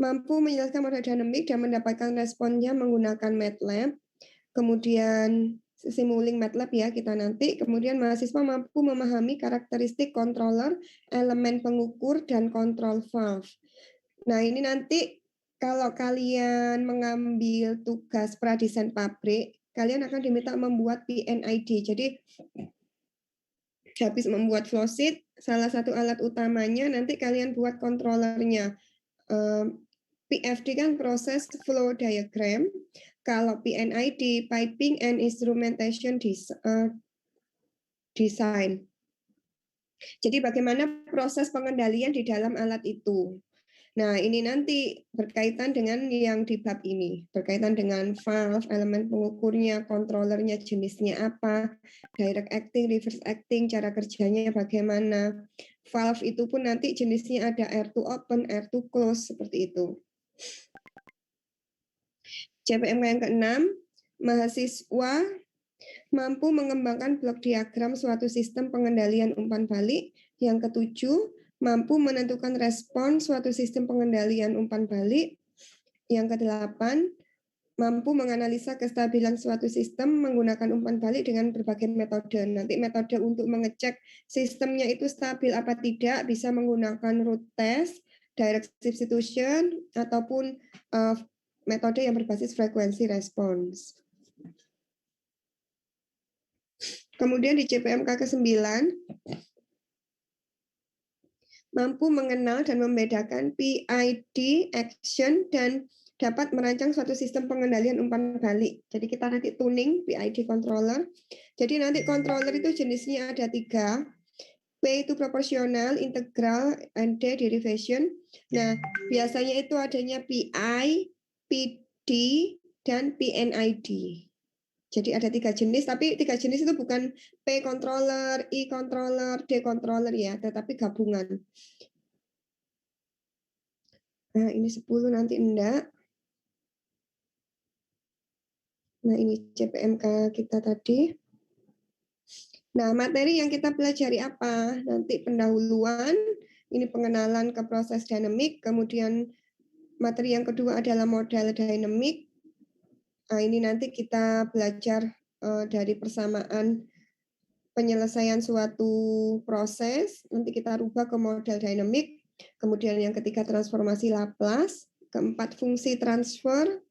mampu menjelaskan model dinamik dan mendapatkan responnya menggunakan MATLAB. Kemudian simulink MATLAB ya kita nanti. Kemudian mahasiswa mampu memahami karakteristik controller, elemen pengukur, dan control valve. Nah ini nanti kalau kalian mengambil tugas pradesain pabrik, kalian akan diminta membuat PNID. Jadi habis membuat flowsheet, salah satu alat utamanya nanti kalian buat controllernya. PFD kan proses flow diagram. Kalau PNID, piping and instrumentation design. Jadi bagaimana proses pengendalian di dalam alat itu. Nah, ini nanti berkaitan dengan yang di bab ini, berkaitan dengan valve, elemen pengukurnya, controllernya jenisnya apa, direct acting, reverse acting, cara kerjanya bagaimana. Valve itu pun nanti jenisnya ada air to open, air to close, seperti itu. CPMK yang ke-6, mahasiswa mampu mengembangkan blok diagram suatu sistem pengendalian umpan balik. Yang ke-7, mampu menentukan respon suatu sistem pengendalian umpan balik. Yang ke-8, mampu menganalisa kestabilan suatu sistem menggunakan umpan balik dengan berbagai metode. Nanti metode untuk mengecek sistemnya itu stabil apa tidak bisa menggunakan root test, direct substitution, ataupun metode yang berbasis frekuensi respons. Kemudian di CPMK ke-9, mampu mengenal dan membedakan PID, action, dan dapat merancang suatu sistem pengendalian umpan balik. Jadi kita nanti tuning PID controller. Jadi nanti controller itu jenisnya ada 3. P itu proporsional, integral, and D derivation. Nah, biasanya itu adanya PI, PD, dan PNID. Jadi ada 3 jenis, tapi 3 jenis itu bukan P controller, I controller, D controller ya, tetapi gabungan. Nah, ini 10 nanti enggak. Nah, ini CPMK kita tadi. Nah, materi yang kita pelajari apa? Nanti pendahuluan, ini pengenalan ke proses dinamik, kemudian materi yang kedua adalah model dinamik. Nah, ini nanti kita belajar dari persamaan penyelesaian suatu proses, nanti kita rubah ke model dinamik. Kemudian yang ketiga transformasi Laplace, keempat fungsi transfer,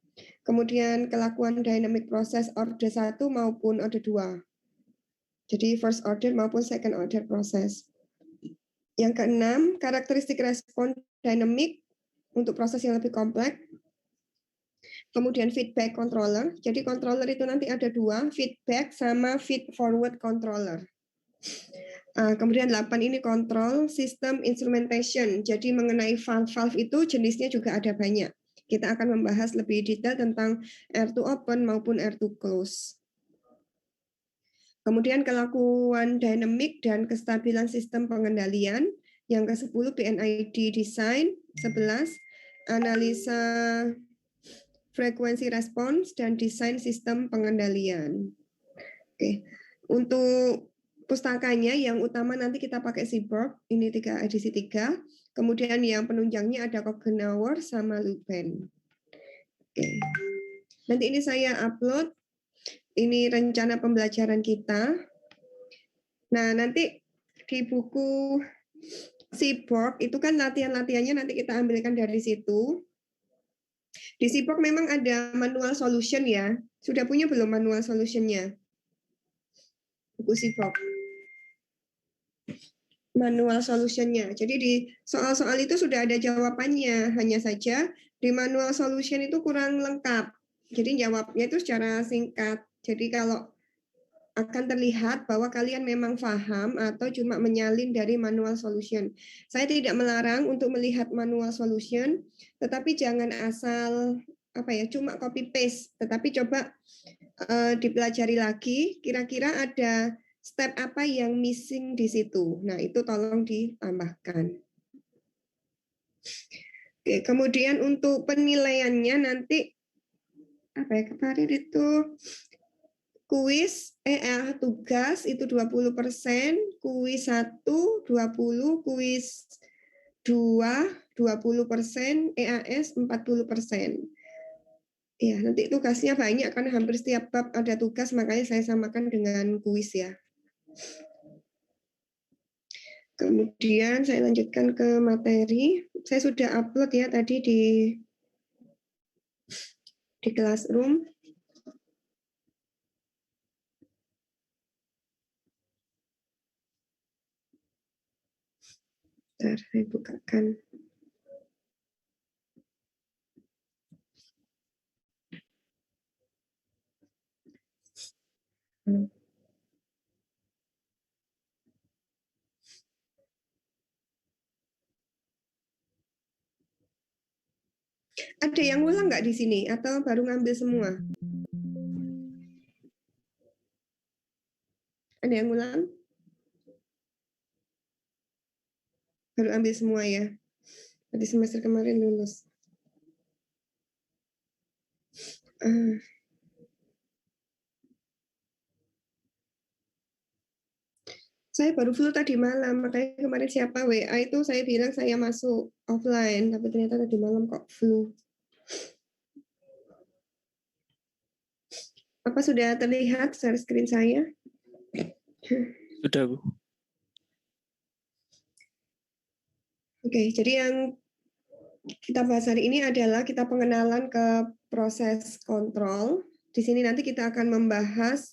kemudian kelakuan dynamic proses order 1 maupun order 2. Jadi first order maupun second order proses. Yang keenam, karakteristik respon dynamic untuk proses yang lebih kompleks. Kemudian feedback controller. Jadi controller itu nanti ada 2, feedback sama feed forward controller. Kemudian 8 ini control system instrumentation. Jadi mengenai valve itu jenisnya juga ada banyak. Kita akan membahas lebih detail tentang air to open maupun air to close. Kemudian kelakuan dinamik dan kestabilan sistem pengendalian. Yang ke-10 PNID design. 11 analisa frekuensi respons dan desain sistem pengendalian. Oke. Untuk pustakanya yang utama nanti kita pakai Seaborg, ini edisi 3. Kemudian yang penunjangnya ada Kogenauer sama Lubin. Oke. Nanti ini saya upload. Ini rencana pembelajaran kita. Nah, nanti di buku Seaborg itu kan latihan-latihannya nanti kita ambilkan dari situ. Di Seaborg memang ada manual solution ya. Sudah punya belum manual solutionnya? Buku Seaborg. Manual solutionnya. Jadi di soal-soal itu sudah ada jawabannya. Hanya saja di manual solution itu kurang lengkap. Jadi jawabnya itu secara singkat. Jadi kalau akan terlihat bahwa kalian memang paham atau cuma menyalin dari manual solution. Saya tidak melarang untuk melihat manual solution, tetapi jangan asal cuma copy paste, tetapi coba dipelajari lagi, kira-kira ada step apa yang missing di situ. Nah, itu tolong ditambahkan. Oke, kemudian untuk penilaiannya nanti kemarin itu kuis tugas itu 20%, kuis 1 20, kuis 20%, EAS 40%. Ya, nanti tugasnya banyak karena hampir setiap bab ada tugas, makanya saya samakan dengan kuis ya. Kemudian saya lanjutkan ke materi. Saya sudah upload ya tadi di Classroom. Bentar, saya bukakan. Ada yang ulang nggak di sini atau baru ngambil semua? Ada yang ulang? Baru ambil semua ya. Tadi semester kemarin lulus. Saya baru flu tadi malam, makanya kemarin siapa WA itu saya bilang saya masuk offline, tapi ternyata tadi malam kok flu. Apa sudah terlihat share screen saya? Sudah, Bu. Oke, jadi yang kita bahas hari ini adalah kita pengenalan ke proses kontrol. Di sini nanti kita akan membahas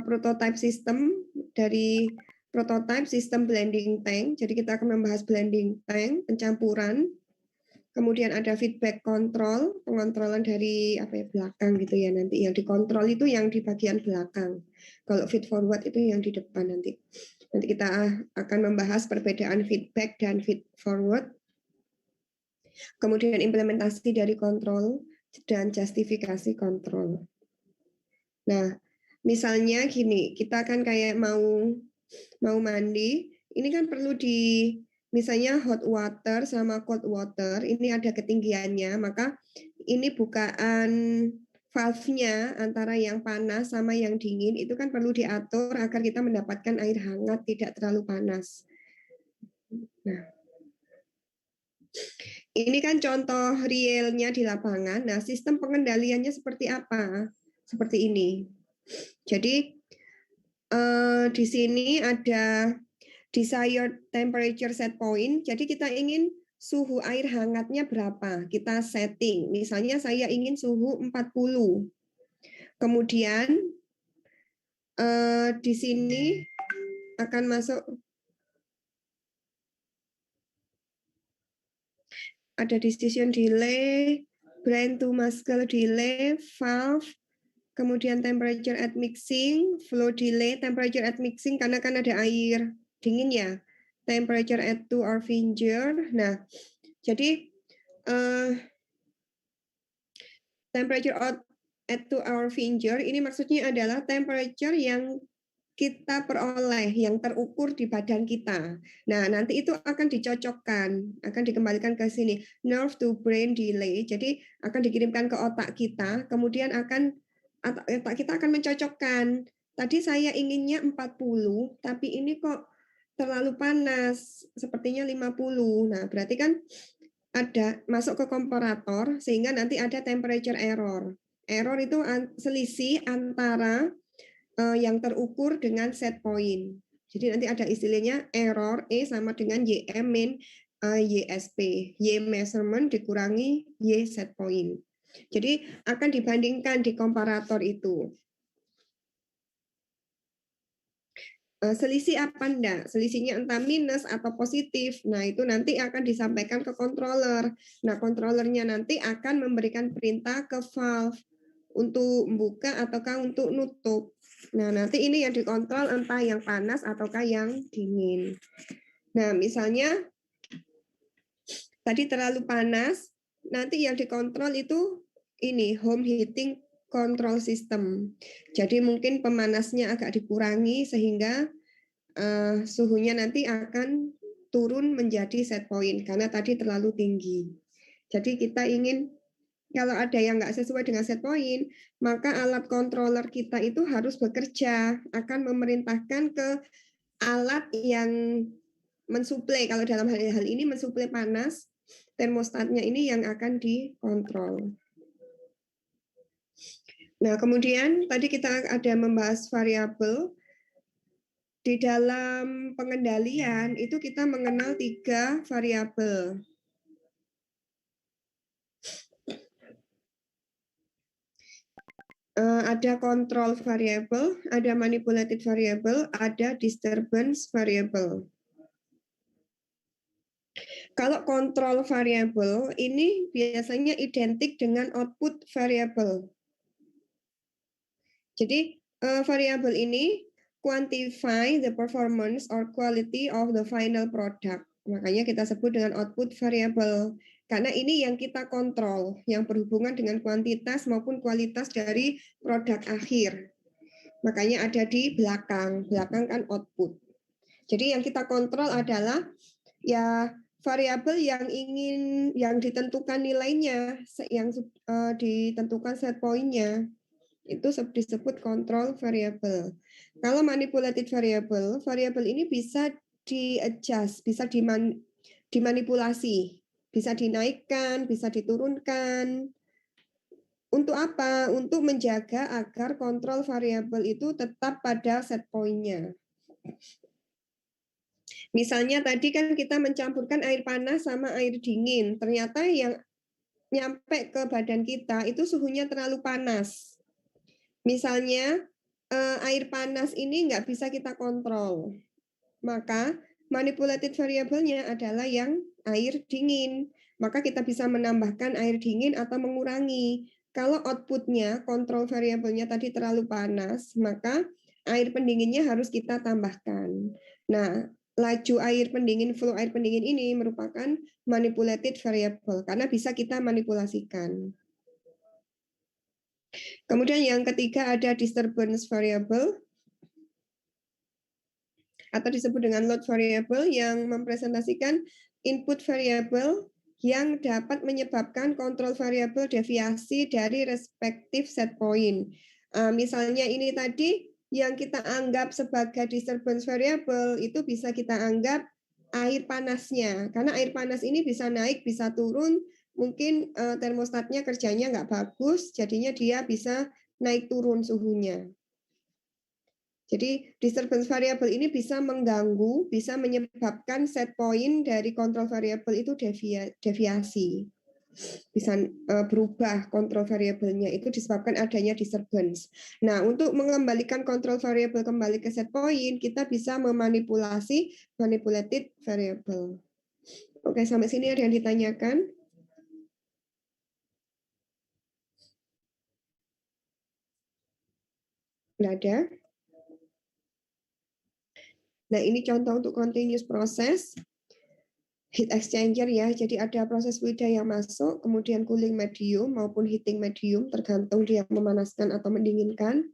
prototype system dari prototype sistem blending tank. Jadi kita akan membahas blending tank, pencampuran. Kemudian ada feedback control, pengontrolan dari belakang gitu ya nanti. Yang dikontrol itu yang di bagian belakang. Kalau feed forward itu yang di depan nanti. Nanti kita akan membahas perbedaan feedback dan feed forward. Kemudian implementasi dari kontrol dan justifikasi kontrol. Nah, misalnya gini, kita kan kayak mau mandi, ini kan perlu misalnya hot water sama cold water, ini ada ketinggiannya, maka ini bukaan valve-nya antara yang panas sama yang dingin, itu kan perlu diatur agar kita mendapatkan air hangat, tidak terlalu panas. Nah, ini kan contoh realnya di lapangan. Nah, sistem pengendaliannya seperti apa? Seperti ini. Jadi, di sini ada desired temperature set point. Jadi kita ingin suhu air hangatnya berapa? Kita setting. Misalnya saya ingin suhu 40. Kemudian di sini akan masuk ada decision delay, brain to muscle delay, valve, kemudian temperature at mixing, flow delay, temperature at mixing karena kan ada air dingin ya. Temperature at to or finger. Nah, jadi temperature at to our finger ini maksudnya adalah temperature yang kita peroleh, yang terukur di badan kita. Nah, nanti itu akan dicocokkan, akan dikembalikan ke sini. Nerve to brain delay, jadi akan dikirimkan ke otak kita, kemudian otak kita akan mencocokkan. Tadi saya inginnya 40, tapi ini kok terlalu panas, sepertinya 50. Nah, berarti kan ada masuk ke komparator sehingga nanti ada temperature error. Error itu selisih antara yang terukur dengan set point. Jadi nanti ada istilahnya error E sama dengan YM min YSP. Y measurement dikurangi Y set point. Jadi akan dibandingkan di komparator itu. Selisih apa enggak? Selisihnya entah minus atau positif. Nah, itu nanti akan disampaikan ke controller. Nah, controllernya nanti akan memberikan perintah ke valve untuk membuka ataukah untuk nutup. Nah, nanti ini yang dikontrol entah yang panas ataukah yang dingin. Nah, misalnya tadi terlalu panas, nanti yang dikontrol itu ini home heating control system. Jadi mungkin pemanasnya agak dikurangi sehingga suhunya nanti akan turun menjadi set point karena tadi terlalu tinggi. Jadi kita ingin kalau ada yang nggak sesuai dengan set point, maka alat controller kita itu harus bekerja, akan memerintahkan ke alat yang mensuplai, kalau dalam hal ini mensuplai panas, termostatnya ini yang akan dikontrol. Nah, kemudian tadi kita ada membahas variabel. Di dalam pengendalian itu kita mengenal 3 variabel. Ada control variable, ada manipulated variable, ada disturbance variable. Kalau control variable ini biasanya identik dengan output variable. Jadi variabel ini quantify the performance or quality of the final product. Makanya kita sebut dengan output variable. Karena ini yang kita kontrol, yang berhubungan dengan kuantitas maupun kualitas dari produk akhir. Makanya ada di belakang kan output. Jadi yang kita kontrol adalah ya variabel yang ditentukan nilainya, yang ditentukan set point-nya. Itu disebut control variable. Kalau manipulated variable, variabel ini bisa di-adjust, bisa dimanipulasi, bisa dinaikkan, bisa diturunkan. Untuk apa? Untuk menjaga agar kontrol variabel itu tetap pada set point-nya. Misalnya tadi kan kita mencampurkan air panas sama air dingin. Ternyata yang nyampe ke badan kita itu suhunya terlalu panas. Misalnya air panas ini nggak bisa kita kontrol. Maka manipulated variabelnya adalah yang air dingin. Maka kita bisa menambahkan air dingin atau mengurangi. Kalau outputnya, kontrol variabelnya tadi terlalu panas, maka air pendinginnya harus kita tambahkan. Nah, laju air pendingin, flow air pendingin ini merupakan manipulated variable karena bisa kita manipulasikan. Kemudian yang ketiga ada disturbance variable atau disebut dengan load variable yang mempresentasikan input variable yang dapat menyebabkan kontrol variabel deviasi dari respective set point. Misalnya ini tadi yang kita anggap sebagai disturbance variable itu bisa kita anggap air panasnya, karena air panas ini bisa naik, bisa turun, mungkin termostatnya kerjanya nggak bagus, jadinya dia bisa naik turun suhunya. Jadi disturbance variable ini bisa mengganggu, bisa menyebabkan set point dari kontrol variabel itu deviasi. Bisa berubah kontrol variabelnya, itu disebabkan adanya disturbance. Nah, untuk mengembalikan kontrol variabel kembali ke set point, kita bisa memanipulasi manipulated variable. Oke, sampai sini ada yang ditanyakan? Nggak ada? Nah, ini contoh untuk continuous process. Heat exchanger ya, jadi ada proses fluida yang masuk, kemudian cooling medium maupun heating medium, tergantung dia memanaskan atau mendinginkan.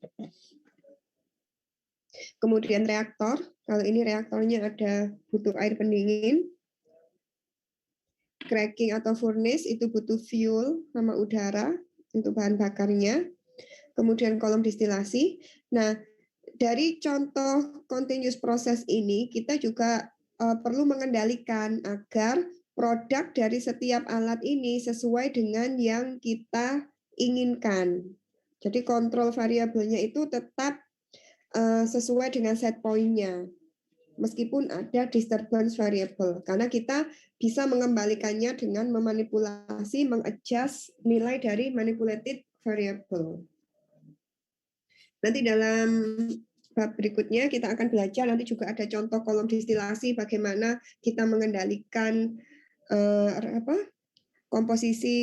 Kemudian reaktor, kalau ini reaktornya ada butuh air pendingin. Cracking atau furnace itu butuh fuel sama udara untuk bahan bakarnya. Kemudian kolom distilasi. Nah, dari contoh continuous process ini, kita juga perlu mengendalikan agar produk dari setiap alat ini sesuai dengan yang kita inginkan. Jadi kontrol variabelnya itu tetap sesuai dengan set point-nya. Meskipun ada disturbance variable. Karena kita bisa mengembalikannya dengan memanipulasi, mengadjust nilai dari manipulated variable. Nanti dalam bab berikutnya kita akan belajar, nanti juga ada contoh kolom distilasi, bagaimana kita mengendalikan komposisi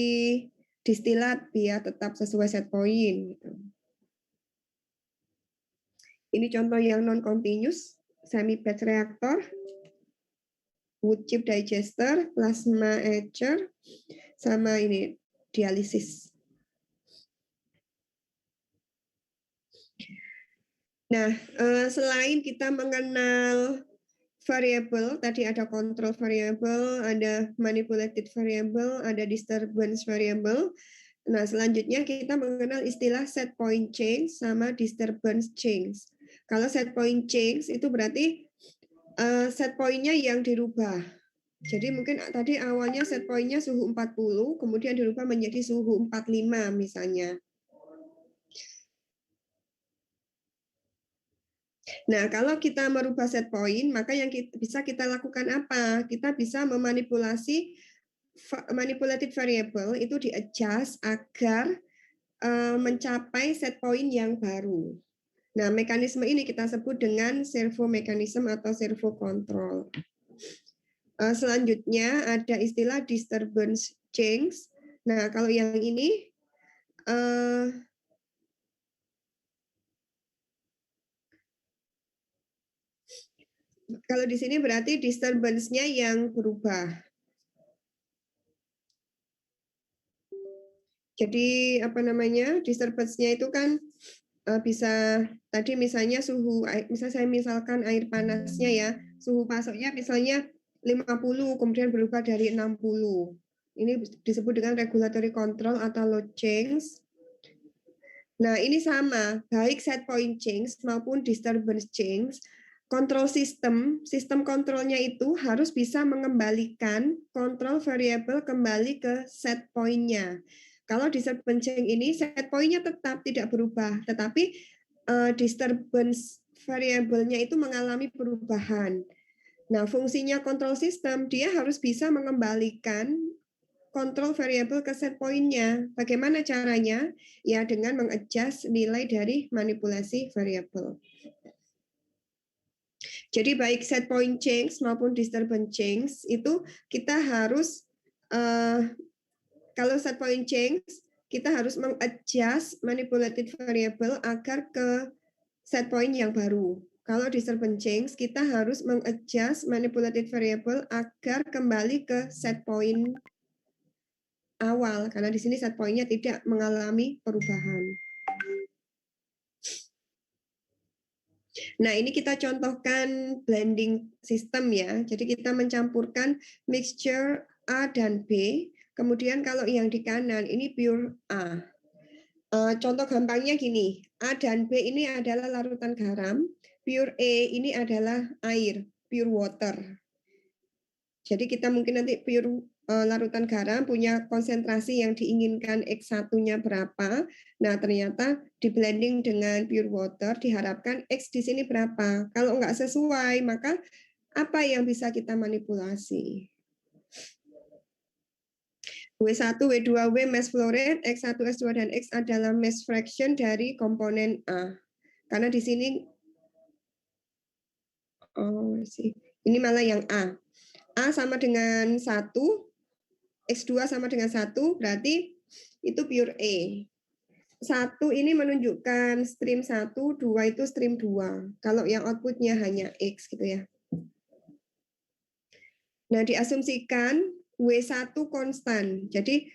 distilat biar tetap sesuai set point. Ini contoh yang non-continuous, semi-batch reactor, wood chip digester, plasma etcher, sama ini dialisis. Nah, selain kita mengenal variable, tadi ada control variable, ada manipulated variable, ada disturbance variable. Nah, selanjutnya kita mengenal istilah set point change sama disturbance change. Kalau set point change itu berarti set point-nya yang dirubah. Jadi mungkin tadi awalnya set point-nya suhu 40, kemudian dirubah menjadi suhu 45 misalnya. Nah, kalau kita merubah set point, maka yang bisa kita lakukan apa? Kita bisa memanipulasi manipulated variable itu di-adjust agar mencapai set point yang baru. Nah, mekanisme ini kita sebut dengan servo mechanism atau servo control. Selanjutnya ada istilah disturbance change. Nah, kalau yang ini kalau di sini berarti disturbance-nya yang berubah. Jadi apa namanya? Disturbance-nya itu kan bisa tadi misalnya suhu, misalkan air panasnya ya, suhu pasoknya misalnya 50, kemudian berubah dari 60. Ini disebut dengan regulatory control atau load change. Nah, ini sama, baik set point change maupun disturbance change, kontrol sistem kontrolnya itu harus bisa mengembalikan kontrol variabel kembali ke set point-nya. Kalau disturbance change ini set point-nya tetap tidak berubah, tetapi disturbance variabelnya itu mengalami perubahan. Nah, fungsinya kontrol sistem, dia harus bisa mengembalikan kontrol variabel ke set point-nya. Bagaimana caranya? Ya dengan mengadjust nilai dari manipulasi variabel. Jadi baik set point change maupun disturbance change itu kita harus kalau set point change kita harus mengadjust manipulated variable agar ke set point yang baru. Kalau disturbance change kita harus mengadjust manipulated variable agar kembali ke set point awal, karena di sini set point-nya tidak mengalami perubahan. Nah, ini kita contohkan blending system ya. Jadi kita mencampurkan mixture A dan B. Kemudian kalau yang di kanan ini pure A. Contoh gampangnya gini, A dan B ini adalah larutan garam, pure E ini adalah air, pure water. Jadi kita mungkin nanti pure larutan garam punya konsentrasi yang diinginkan X1-nya berapa. Nah, ternyata di blending dengan pure water diharapkan X di sini berapa. Kalau nggak sesuai, maka apa yang bisa kita manipulasi? W1, W2, W mass flow rate, X1, S2, dan X adalah mass fraction dari komponen A. Karena di sini, ini malah yang A. A sama dengan 1, X2 sama dengan 1, berarti itu pure E. 1 ini menunjukkan stream 1, 2 itu stream 2. Kalau yang outputnya hanya X gitu ya. Nah, diasumsikan W1 konstan. Jadi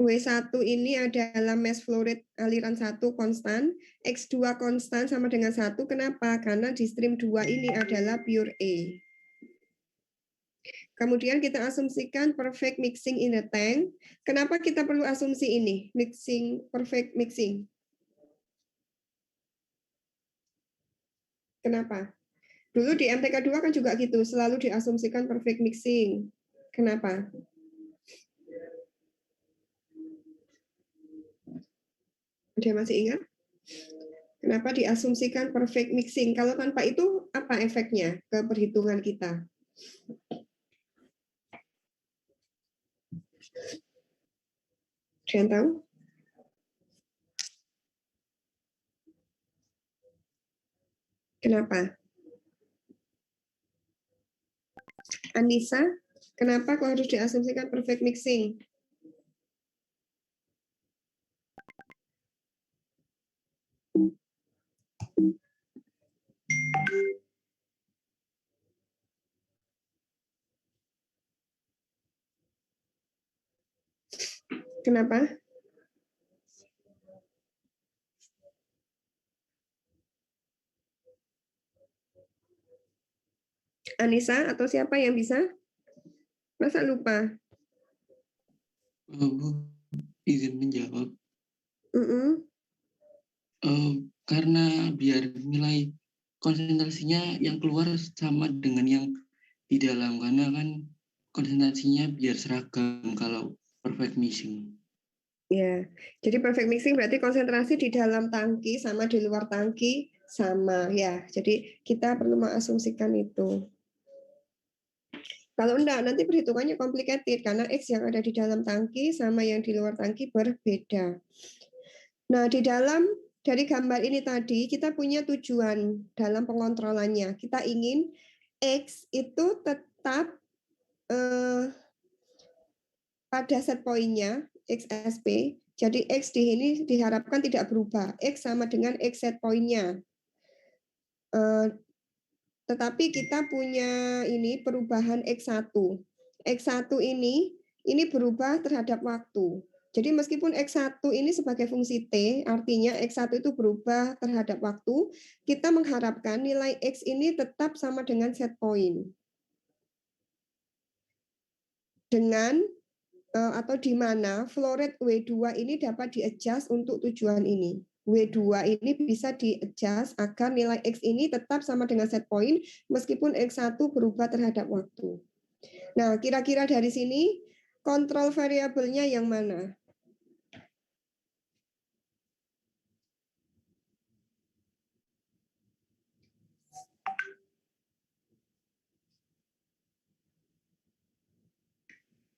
W1 ini adalah mass flow rate aliran 1 konstan, X2 konstan sama dengan 1. Kenapa? Karena di stream 2 ini adalah pure E. Kemudian kita asumsikan perfect mixing in the tank. Kenapa kita perlu asumsi ini? Perfect mixing. Kenapa? Dulu di MTK 2 kan juga gitu, selalu diasumsikan perfect mixing. Kenapa? Dia masih ingat? Kenapa diasumsikan perfect mixing? Kalau tanpa itu, apa efeknya ke perhitungan kita? Ada yang tahu? Kenapa? Anissa, kenapa kok harus diasumsikan perfect mixing? Kenapa? Anissa atau siapa yang bisa? Masa lupa? Bu, izin menjawab. Mm-mm. Karena biar nilai konsentrasi konsentrasinya yang keluar sama dengan yang di dalam, karena kan konsentrasinya biar seragam kalau perfect mixing. Ya, jadi perfect mixing berarti konsentrasi di dalam tangki sama di luar tangki sama ya. Jadi kita perlu mengasumsikan itu. Kalau enggak, nanti perhitungannya complicated karena X yang ada di dalam tangki sama yang di luar tangki berbeda. Nah, dari gambar ini tadi, kita punya tujuan dalam pengontrolannya. Kita ingin X itu tetap pada set poinnya, XSP. Jadi X di ini diharapkan tidak berubah. X sama dengan X set poinnya. Tetapi kita punya ini perubahan X1. X1 ini berubah terhadap waktu. Jadi meskipun X1 ini sebagai fungsi T, artinya X1 itu berubah terhadap waktu, kita mengharapkan nilai X ini tetap sama dengan set point. Dengan atau di mana flow rate W2 ini dapat di-adjust untuk tujuan ini. W2 ini bisa di-adjust agar nilai X ini tetap sama dengan set point meskipun X1 berubah terhadap waktu. Nah, kira-kira dari sini kontrol variabelnya yang mana?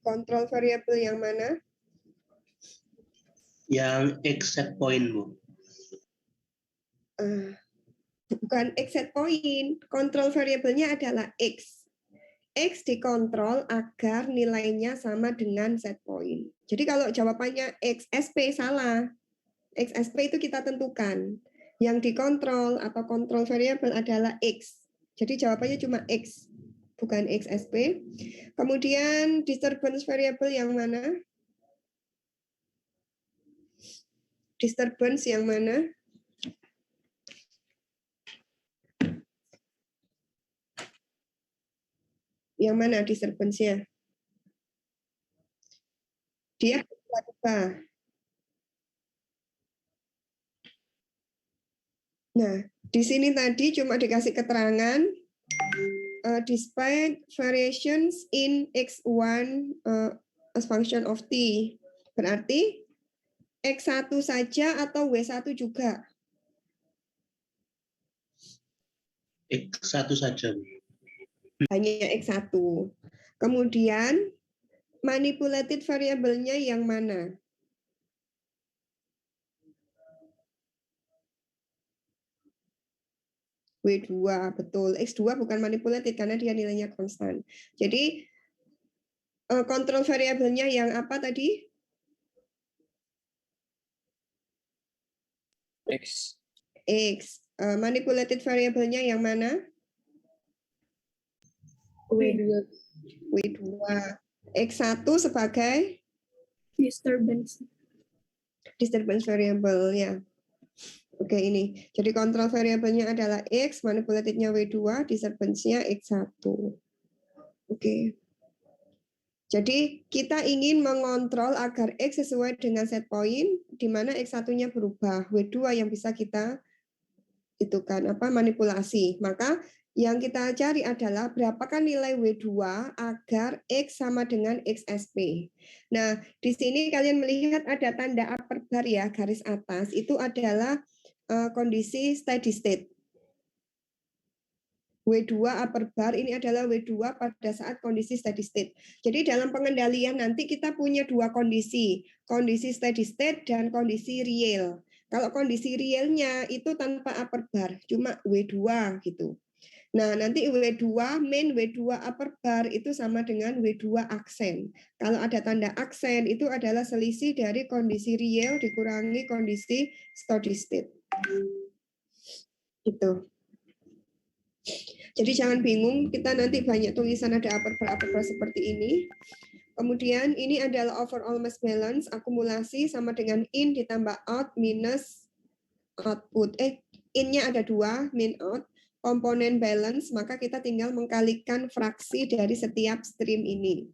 Kontrol variabel yang mana? Yang X set point, Bu. Bukan X set point. Kontrol variabelnya adalah X. X dikontrol agar nilainya sama dengan set point. Jadi kalau jawabannya XSP salah. XSP itu kita tentukan. Yang dikontrol atau kontrol variabel adalah X. Jadi jawabannya cuma X, bukan XSP. Kemudian disturbance variable yang mana? Disturbance yang mana? Yang mana disturbance-nya? Dia berubah. Nah, di sini tadi cuma dikasih keterangan despite variations in X1 as function of T. Berarti X1 saja atau W1 juga? X1 saja. Hanya X1. Kemudian manipulated variabelnya yang mana? W2, betul. X2 bukan manipulated karena dia nilainya konstan. Jadi kontrol variabelnya yang apa tadi? X. X. Manipulated variabelnya yang mana? W2. W2. X1 sebagai Disturbance. disturbance variable ya. Oke, ini. Jadi kontrol variabelnya adalah X, manipulatednya W2, disturbance-nya X1. Oke. Jadi kita ingin mengontrol agar X sesuai dengan set point, di mana X1-nya berubah. W2 yang bisa kita manipulasi. Maka yang kita cari adalah berapakah nilai W2 agar X sama dengan XSP. Nah, di sini kalian melihat ada tanda upper bar ya, garis atas. Itu adalah kondisi steady state. W2 upper bar ini adalah W2 pada saat kondisi steady state. Jadi dalam pengendalian nanti kita punya dua kondisi steady state dan kondisi real. Kalau kondisi realnya itu tanpa upper bar, cuma W2 gitu. Nah, nanti W2 main W2 upper bar itu sama dengan W2 aksen. Kalau ada tanda aksen itu adalah selisih dari kondisi real dikurangi kondisi steady state. Itu. Jadi jangan bingung, kita nanti banyak tulisan ada upper bar seperti ini. Kemudian ini adalah overall mass balance, akumulasi sama dengan in ditambah out minus output. In-nya ada dua, min out. Komponen balance, maka kita tinggal mengkalikan fraksi dari setiap stream ini.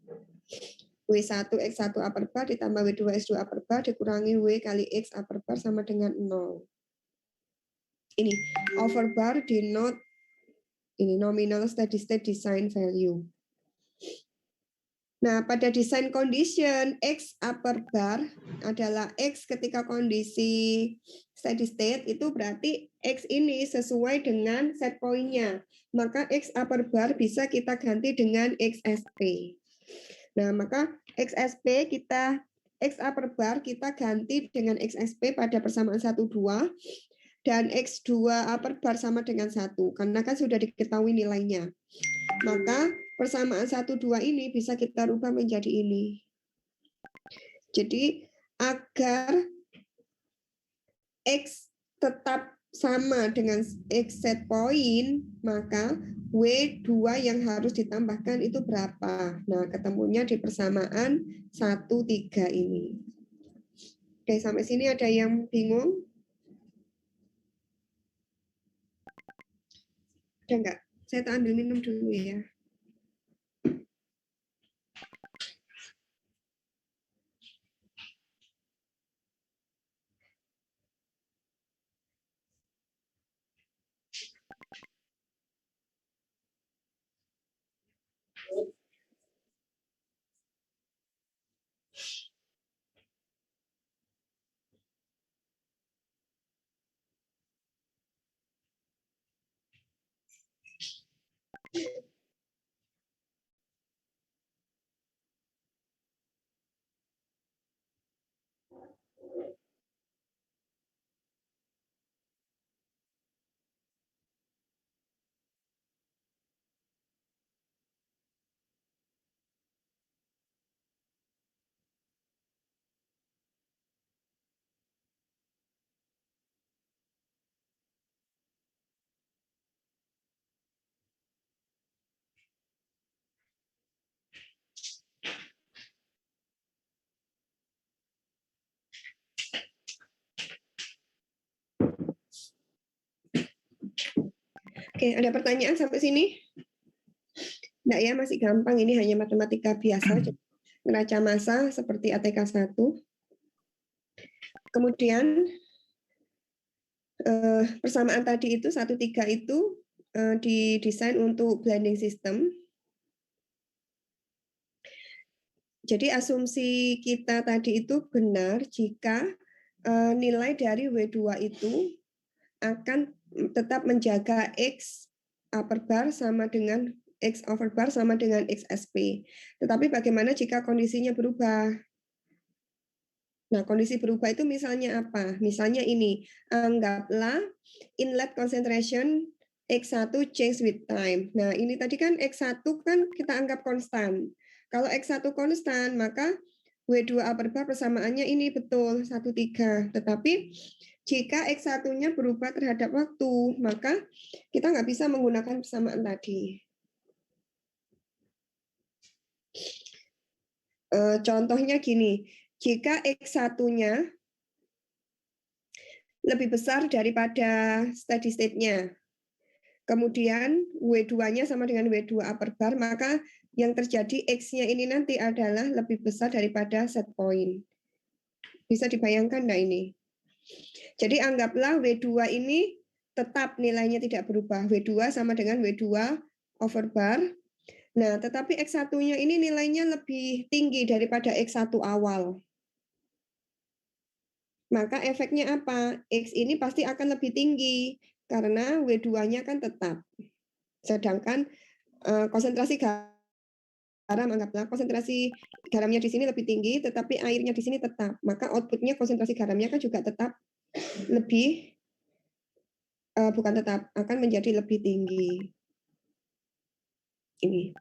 W1 X1 upper bar ditambah W2 X2 upper bar dikurangi W kali X upper bar sama dengan 0. Ini, over bar denote Ini nominal steady state design value. Nah, pada design condition X upper bar adalah X ketika kondisi steady state, itu berarti X ini sesuai dengan set point-nya. Maka X upper bar bisa kita ganti dengan XSP. Nah, maka XSP X upper bar kita ganti dengan XSP pada persamaan 1, 2, dan X2 upper bar sama dengan 1, karena kan sudah diketahui nilainya. Maka persamaan 1, 2 ini bisa kita rubah menjadi ini. Jadi agar X tetap sama dengan X set point, maka W2 yang harus ditambahkan itu berapa? Nah, ketemunya di persamaan 1, 3 ini. Oke, sampai sini ada yang bingung? Ada enggak? Saya ambil minum dulu ya. Oke, ada pertanyaan sampai sini? Enggak ya, masih gampang. Ini hanya matematika biasa, neraca massa seperti ATK 1. Kemudian persamaan tadi itu 1, 3 itu didesain untuk blending system. Jadi asumsi kita tadi itu benar jika nilai dari W2 itu akan tetap menjaga X upper bar sama dengan X over bar sama dengan XSP. Tetapi bagaimana jika kondisinya berubah? Nah, kondisi berubah itu misalnya apa? Misalnya ini, anggaplah inlet concentration X1 change with time. Nah, ini tadi kan X1 kan kita anggap konstan. Kalau X1 konstan, maka W2 upper bar persamaannya ini betul 1, 3. Tetapi jika X1-nya berubah terhadap waktu, maka kita nggak bisa menggunakan persamaan tadi. Contohnya gini, jika X1-nya lebih besar daripada steady state-nya, kemudian W2-nya sama dengan W2 upper bar, maka yang terjadi X-nya ini nanti adalah lebih besar daripada set point. Bisa dibayangkan nggak ini? Jadi anggaplah W2 ini tetap nilainya tidak berubah. W2 sama dengan W2 over bar. Nah, tetapi X1-nya ini nilainya lebih tinggi daripada X1 awal. Maka efeknya apa? X ini pasti akan lebih tinggi karena W2-nya kan tetap. Sedangkan konsentrasi garam, anggaplah konsentrasi garamnya di sini lebih tinggi, tetapi airnya di sini tetap. Maka outputnya konsentrasi garamnya kan juga tetap lebih, bukan tetap, akan menjadi lebih tinggi. Ini.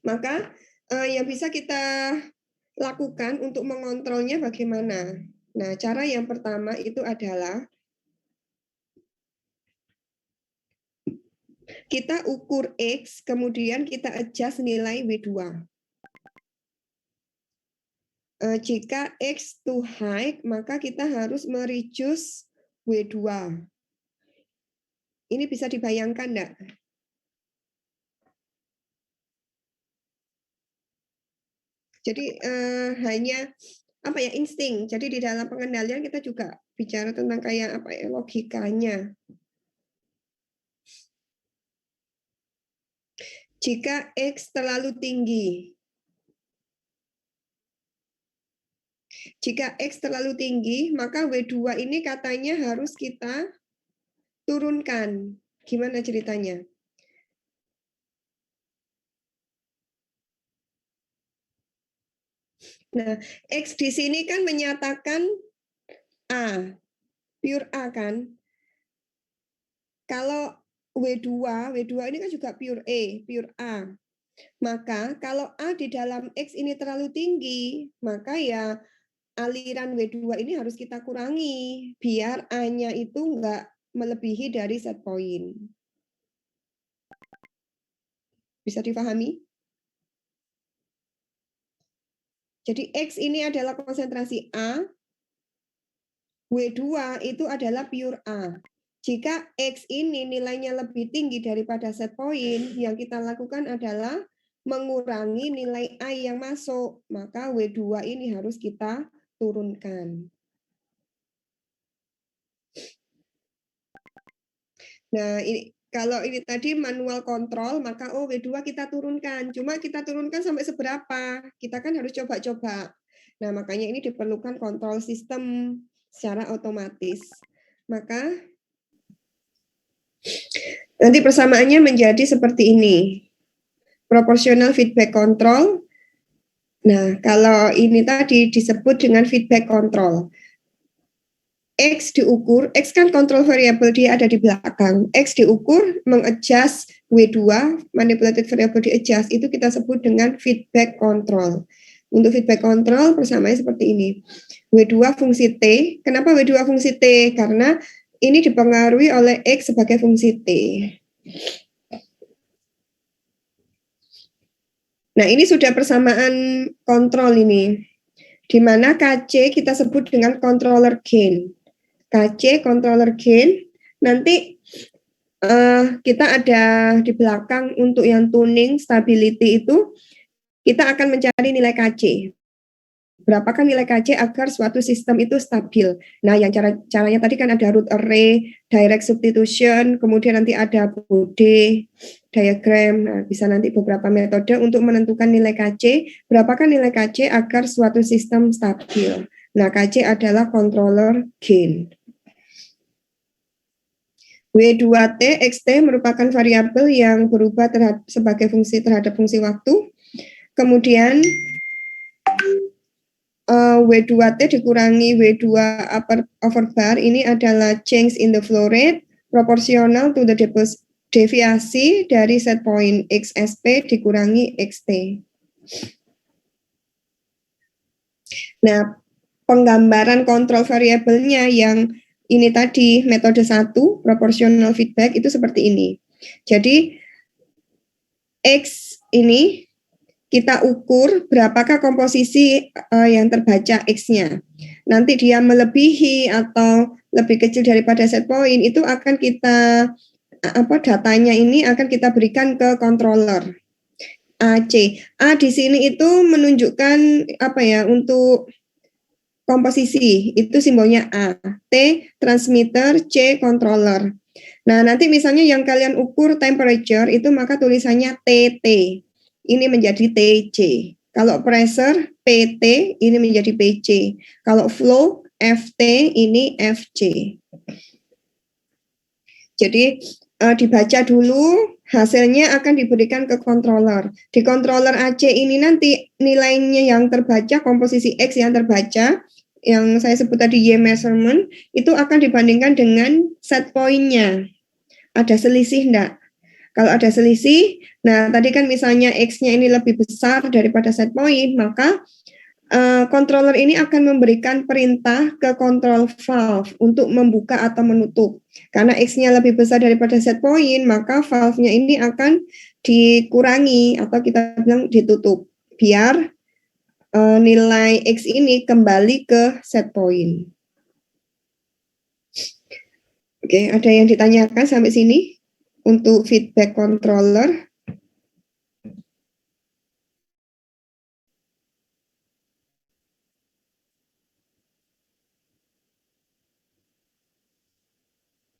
Maka yang bisa kita lakukan untuk mengontrolnya bagaimana? Nah, cara yang pertama itu adalah kita ukur X, kemudian kita adjust nilai W2. Jika X too high, maka kita harus mereduce W2. Ini bisa dibayangkan enggak? Jadi hanya apa ya, insting. Jadi di dalam pengendalian kita juga bicara tentang kayak apa ya, logikanya. Jika X terlalu tinggi. Jika X terlalu tinggi, maka W2 ini katanya harus kita turunkan. Gimana ceritanya? Nah, X di sini kan menyatakan A, pure A kan? Kalau W2 ini kan juga pure pure A. Maka kalau A di dalam X ini terlalu tinggi, maka ya aliran W2 ini harus kita kurangi biar A-nya itu enggak melebihi dari set point. Bisa dipahami? Jadi X ini adalah konsentrasi A, W2 itu adalah pure A. Jika X ini nilainya lebih tinggi daripada set point, yang kita lakukan adalah mengurangi nilai A yang masuk. Maka W2 ini harus kita turunkan. Nah, ini kalau ini tadi manual kontrol, maka W2 kita turunkan. Cuma kita turunkan sampai seberapa? Kita kan harus coba-coba. Nah, makanya ini diperlukan kontrol sistem secara otomatis. Maka nanti persamaannya menjadi seperti ini. Proportional feedback control. Nah, kalau ini tadi disebut dengan feedback control. X diukur, X kan kontrol variabel dia ada di belakang. X diukur, mengadjust W2, manipulated variable di-adjust, itu kita sebut dengan feedback control. Untuk feedback control persamaannya seperti ini. W2 fungsi T, kenapa W2 fungsi T? Karena ini dipengaruhi oleh X sebagai fungsi T. Nah, ini sudah persamaan kontrol ini. Di mana KC kita sebut dengan controller gain. KC controller gain, nanti kita ada di belakang untuk yang tuning stability itu, kita akan mencari nilai KC. Berapakah nilai KC agar suatu sistem itu stabil? Nah, yang caranya tadi kan ada root array, direct substitution, kemudian nanti ada Bode diagram. Nah, bisa nanti beberapa metode untuk menentukan nilai KC. Berapakah nilai KC agar suatu sistem stabil? Nah, KC adalah controller gain. W2T, XT merupakan variabel yang berubah sebagai fungsi terhadap fungsi waktu. Kemudian W2T dikurangi W2 upper over bar, ini adalah change in the flow rate proporsional to the deviasi dari set point XSP dikurangi XT. Nah, penggambaran kontrol variabelnya yang ini tadi metode 1 proportional feedback itu seperti ini. Jadi X ini kita ukur berapakah komposisi yang terbaca X-nya. Nanti dia melebihi atau lebih kecil daripada set point itu akan kita datanya ini akan kita berikan ke controller. AC. A di sini itu menunjukkan untuk komposisi, itu simbolnya A. T transmitter, C controller. Nah, nanti misalnya yang kalian ukur temperature itu maka tulisannya TT. Ini menjadi TC. Kalau pressure PT ini menjadi PC. Kalau flow FT ini FC. Jadi dibaca dulu, hasilnya akan diberikan ke controller. Di controller AC ini nanti nilainya yang terbaca, komposisi X yang terbaca, yang saya sebut tadi Y measurement, itu akan dibandingkan dengan set point-nya. Ada selisih enggak? Kalau ada selisih, nah tadi kan misalnya X-nya ini lebih besar daripada set point, maka controller ini akan memberikan perintah ke control valve untuk membuka atau menutup. Karena X-nya lebih besar daripada set point, maka valve-nya ini akan dikurangi atau kita bilang ditutup. Biar nilai X ini kembali ke set point. Oke, ada yang ditanyakan sampai sini untuk feedback controller?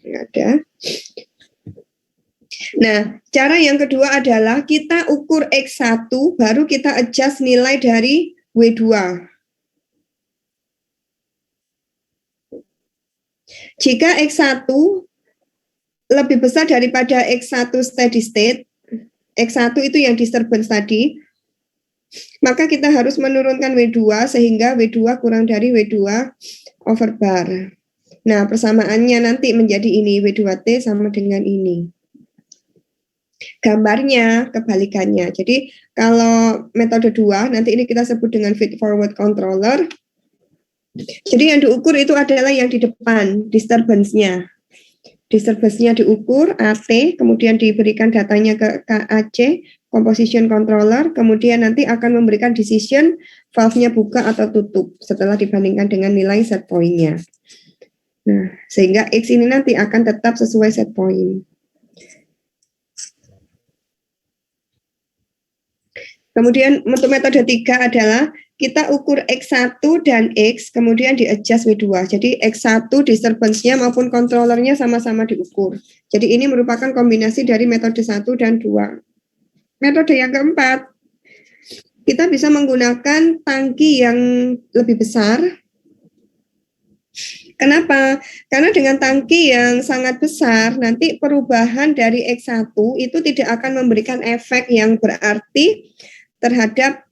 Nggak ada. Nah, cara yang kedua adalah kita ukur X1, baru kita adjust nilai dari W2. Jika X1 lebih besar daripada X1 steady state, X1 itu yang disturbance tadi, maka kita harus menurunkan W2 sehingga W2 kurang dari W2 over bar. Nah, persamaannya nanti menjadi ini, W2T sama dengan ini. Gambarnya kebalikannya. Jadi kalau metode 2, nanti ini kita sebut dengan feed forward controller. Jadi yang diukur itu adalah yang di depan, disturbance-nya. Disturbance-nya diukur, AT, kemudian diberikan datanya ke KAC, composition controller, kemudian nanti akan memberikan decision valve-nya buka atau tutup setelah dibandingkan dengan nilai set point-nya. Nah, sehingga X ini nanti akan tetap sesuai set point. Kemudian untuk metode 3 adalah kita ukur X1 dan X, kemudian di-adjust W2. Jadi X1 disturbance-nya maupun controllernya sama-sama diukur. Jadi ini merupakan kombinasi dari metode 1 dan 2. Metode yang keempat, kita bisa menggunakan tangki yang lebih besar. Kenapa? Karena dengan tangki yang sangat besar, nanti perubahan dari X1 itu tidak akan memberikan efek yang berarti terhadap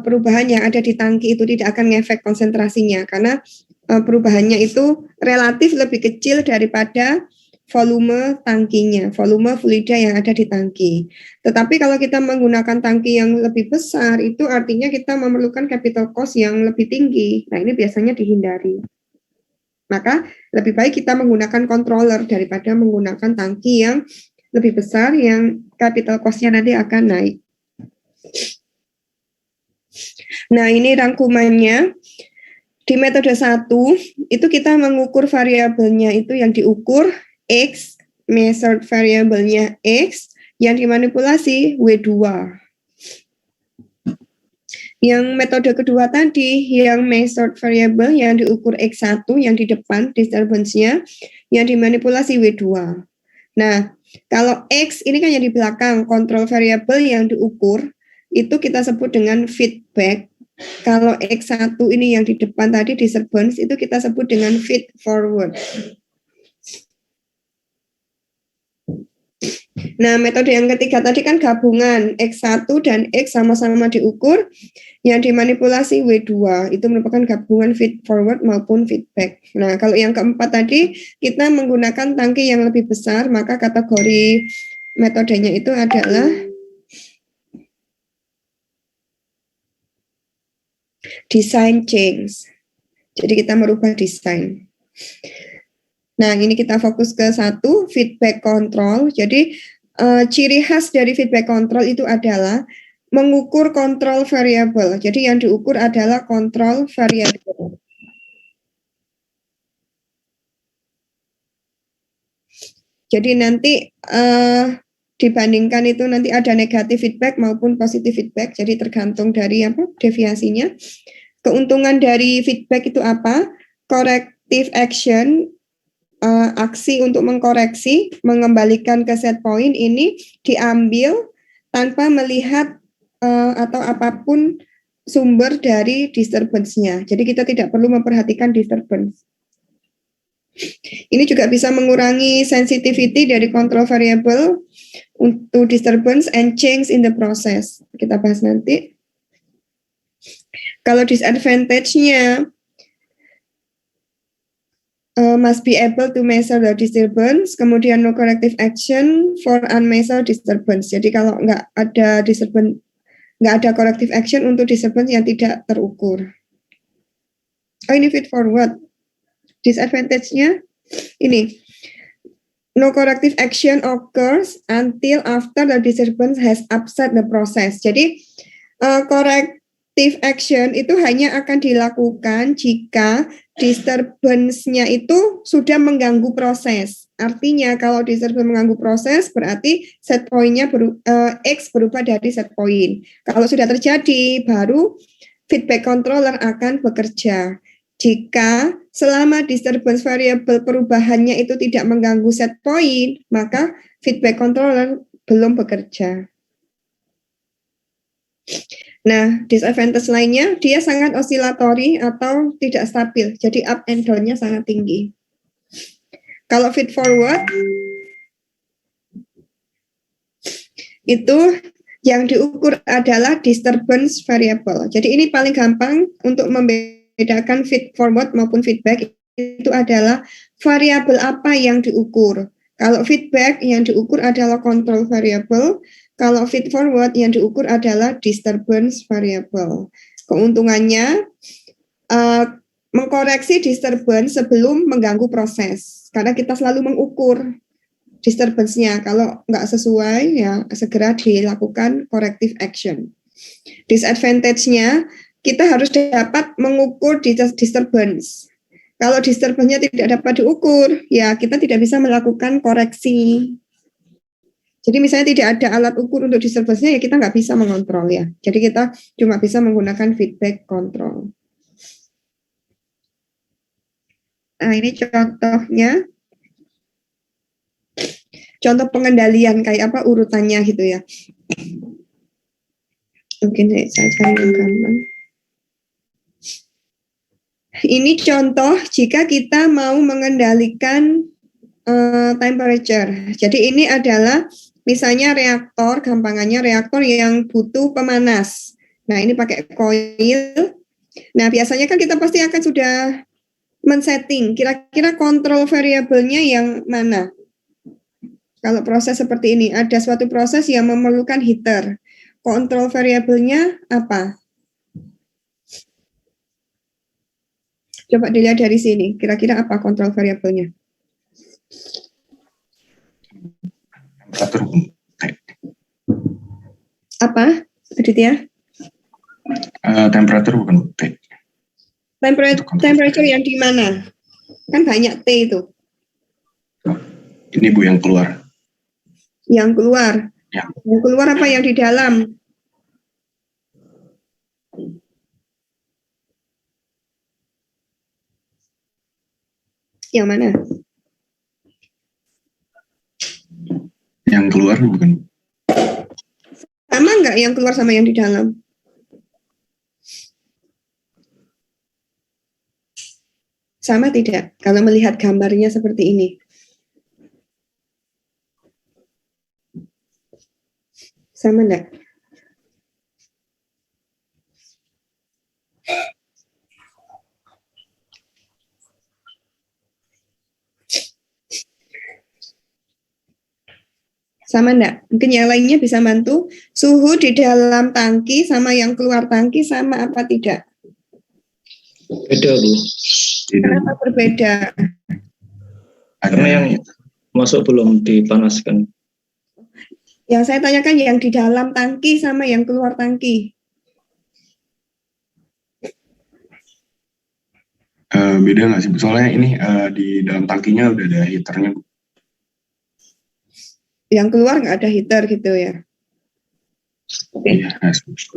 perubahan yang ada di tangki itu, tidak akan ngefek konsentrasinya karena perubahannya itu relatif lebih kecil daripada volume tangkinya, volume fluida yang ada di tangki. Tetapi kalau kita menggunakan tangki yang lebih besar, itu artinya kita memerlukan capital cost yang lebih tinggi. Nah, ini biasanya dihindari. Maka lebih baik kita menggunakan controller daripada menggunakan tangki yang lebih besar yang capital cost-nya nanti akan naik. Nah, ini rangkumannya. Di metode 1, itu kita mengukur variabelnya itu yang diukur X, measured variabelnya X, yang dimanipulasi W2. Yang metode kedua tadi, yang measured variable yang diukur X1, yang di depan disturbance-nya, yang dimanipulasi W2. Nah, kalau X ini kan yang di belakang, control variable yang diukur, itu kita sebut dengan feedback. Kalau X1 ini yang di depan tadi disturbance, itu kita sebut dengan feed forward. Nah, metode yang ketiga tadi kan gabungan X1 dan X sama-sama diukur, yang dimanipulasi W2, itu merupakan gabungan feed forward maupun feedback. Nah, kalau yang keempat tadi, kita menggunakan tangki yang lebih besar, maka kategori metodenya itu adalah design change. Jadi kita merubah desain. Nah, ini kita fokus ke 1, feedback control. Jadi, ciri khas dari feedback control itu adalah mengukur kontrol variabel. Jadi, yang diukur adalah kontrol variabel. Jadi, nanti dibandingkan itu nanti ada negatif feedback maupun positif feedback. Jadi, tergantung dari deviasinya. Keuntungan dari feedback itu apa? Corrective action, aksi untuk mengkoreksi, mengembalikan ke set point ini diambil tanpa melihat atau apapun sumber dari disturbance-nya. Jadi kita tidak perlu memperhatikan disturbance. Ini juga bisa mengurangi sensitivity dari control variable untuk disturbance and change in the process. Kita bahas nanti. Kalau disadvantage-nya, must be able to measure the disturbance, kemudian no corrective action for unmeasured disturbance. Jadi kalau nggak ada disturbance, nggak ada corrective action untuk disturbance yang tidak terukur. Oh, ini feed forward. Disadvantage-nya ini, no corrective action occurs until after the disturbance has upset the process. Jadi corrective action itu hanya akan dilakukan jika disturbance-nya itu sudah mengganggu proses. Artinya kalau disturbance mengganggu proses berarti set point-nya X berubah dari set point. Kalau sudah terjadi baru feedback controller akan bekerja. Jika selama disturbance variable perubahannya itu tidak mengganggu set point, maka feedback controller belum bekerja. Nah, disadvantage lainnya, dia sangat osilatori atau tidak stabil. Jadi up and down-nya sangat tinggi. Kalau feed forward, itu yang diukur adalah disturbance variable. Jadi ini paling gampang untuk membedakan feed forward maupun feedback, itu adalah variabel apa yang diukur. Kalau feedback yang diukur adalah control variable, kalau feed forward yang diukur adalah disturbance variable. Keuntungannya, mengkoreksi disturbance sebelum mengganggu proses, karena kita selalu mengukur disturbance-nya. Kalau nggak sesuai, ya segera dilakukan corrective action. Disadvantage-nya, kita harus dapat mengukur disturbance. Kalau disturbance-nya tidak dapat diukur, ya kita tidak bisa melakukan koreksi. Jadi misalnya tidak ada alat ukur untuk disturbance-nya, ya kita nggak bisa mengontrol ya. Jadi kita cuma bisa menggunakan feedback control. Nah, ini contohnya. Contoh pengendalian kayak apa urutannya gitu ya. Mungkin saya cari yang gampang. Ini contoh jika kita mau mengendalikan temperature. Jadi ini adalah misalnya reaktor, gampangannya reaktor yang butuh pemanas. Nah, ini pakai coil. Nah, biasanya kan kita pasti akan sudah men-setting kira-kira kontrol variabelnya yang mana. Kalau proses seperti ini, ada suatu proses yang memerlukan heater. Kontrol variabelnya apa? Coba dilihat dari sini. Kira-kira apa kontrol variabelnya? Temperatur. Apa, Aditya? Temperatur bukan T. Temperature yang di mana? Kan banyak T itu. Ini Bu yang keluar. Yang keluar. Ya. Yang keluar apa yang di dalam? Yang mana? Yang keluar bukan. Sama nggak yang keluar sama yang di dalam? Sama tidak? Kalau melihat gambarnya seperti ini. Sama enggak? Sama enggak? Mungkin yang lainnya bisa bantu. Suhu di dalam tangki sama yang keluar tangki sama apa tidak? Beda, Bu. Kenapa berbeda? Karena yang masuk belum dipanaskan. Yang saya tanyakan yang di dalam tangki sama yang keluar tangki. Beda nggak sih? Soalnya ini di dalam tangkinya udah ada heaternya. Yang keluar nggak ada heater gitu ya. Oke. Iya.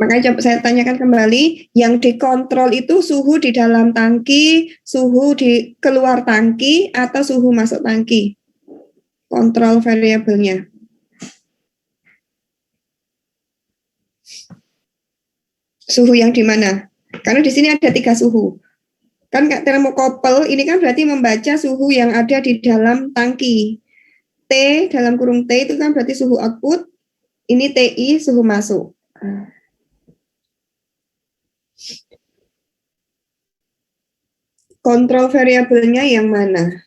Makanya coba saya tanyakan kembali, yang dikontrol itu suhu di dalam tangki, suhu di keluar tangki, atau suhu masuk tangki? Kontrol variabelnya. Suhu yang di mana? Karena di sini ada 3 suhu. Kan termokopel ini kan berarti membaca suhu yang ada di dalam tangki. T dalam kurung T itu kan berarti suhu output. Ini TI suhu masuk. Kontrol variabelnya yang mana?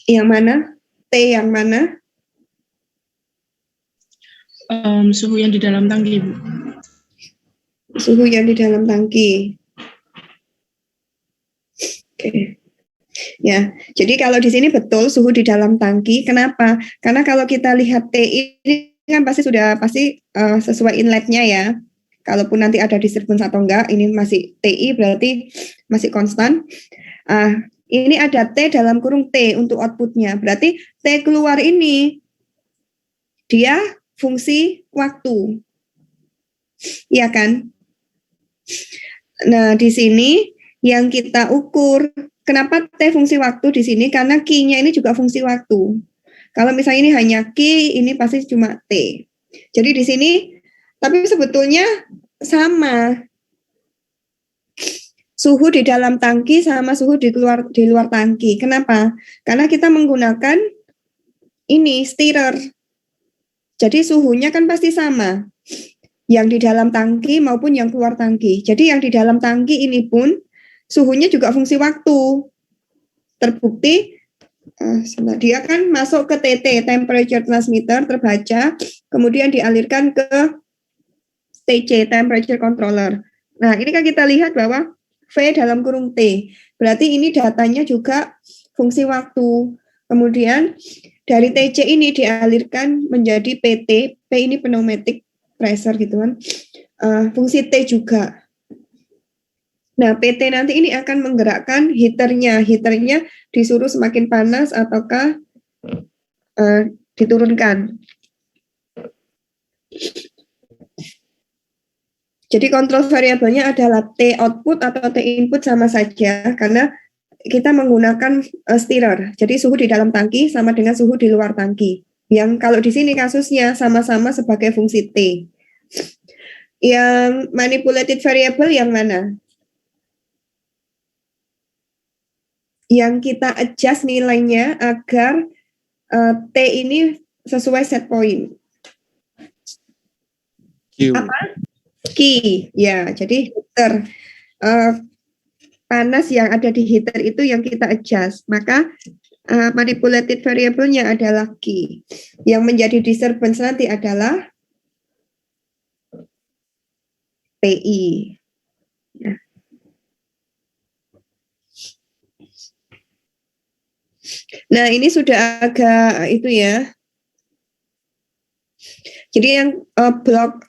Yang mana? T yang mana? Suhu yang di dalam tangki, Bu. Suhu yang di dalam tangki. Oke. Ya, jadi kalau di sini betul suhu di dalam tangki. Kenapa? Karena kalau kita lihat TI ini kan pasti sesuai inletnya ya. Kalaupun nanti ada disturbance atau enggak, ini masih TI berarti masih konstan. Ini ada T dalam kurung T untuk outputnya. Berarti T keluar ini dia fungsi waktu. Iya kan? Nah, di sini yang kita ukur, kenapa T fungsi waktu di sini? Karena Q-nya ini juga fungsi waktu. Kalau misalnya ini hanya Q, ini pasti cuma T. Jadi di sini, tapi sebetulnya sama. Suhu di dalam tangki sama suhu di luar tangki. Kenapa? Karena kita menggunakan ini stirrer. Jadi suhunya kan pasti sama. Yang di dalam tangki maupun yang keluar tangki. Jadi yang di dalam tangki ini pun suhunya juga fungsi waktu. Terbukti dia kan masuk ke TT, temperature transmitter, terbaca, kemudian dialirkan ke TC, temperature controller. Nah, ini kan kita lihat bahwa V dalam kurung T. Berarti ini datanya juga fungsi waktu. Kemudian dari TC ini dialirkan menjadi PT. P ini pneumatic pressure gitu kan. Fungsi T juga. Nah, PT nanti ini akan menggerakkan heaternya. Heaternya disuruh semakin panas ataukah diturunkan. Jadi kontrol variabelnya adalah T output atau T input sama saja karena kita menggunakan stirrer. Jadi suhu di dalam tangki sama dengan suhu di luar tangki. Yang kalau di sini kasusnya sama-sama sebagai fungsi T. Yang manipulated variable yang mana? Yang kita adjust nilainya agar T ini sesuai set point. Apa? Key, ya. Jadi heater panas yang ada di heater itu yang kita adjust. Maka manipulated variable-nya adalah key. Yang menjadi disturbance nanti adalah PI. Ya. Nah, ini sudah agak itu ya. Jadi yang blok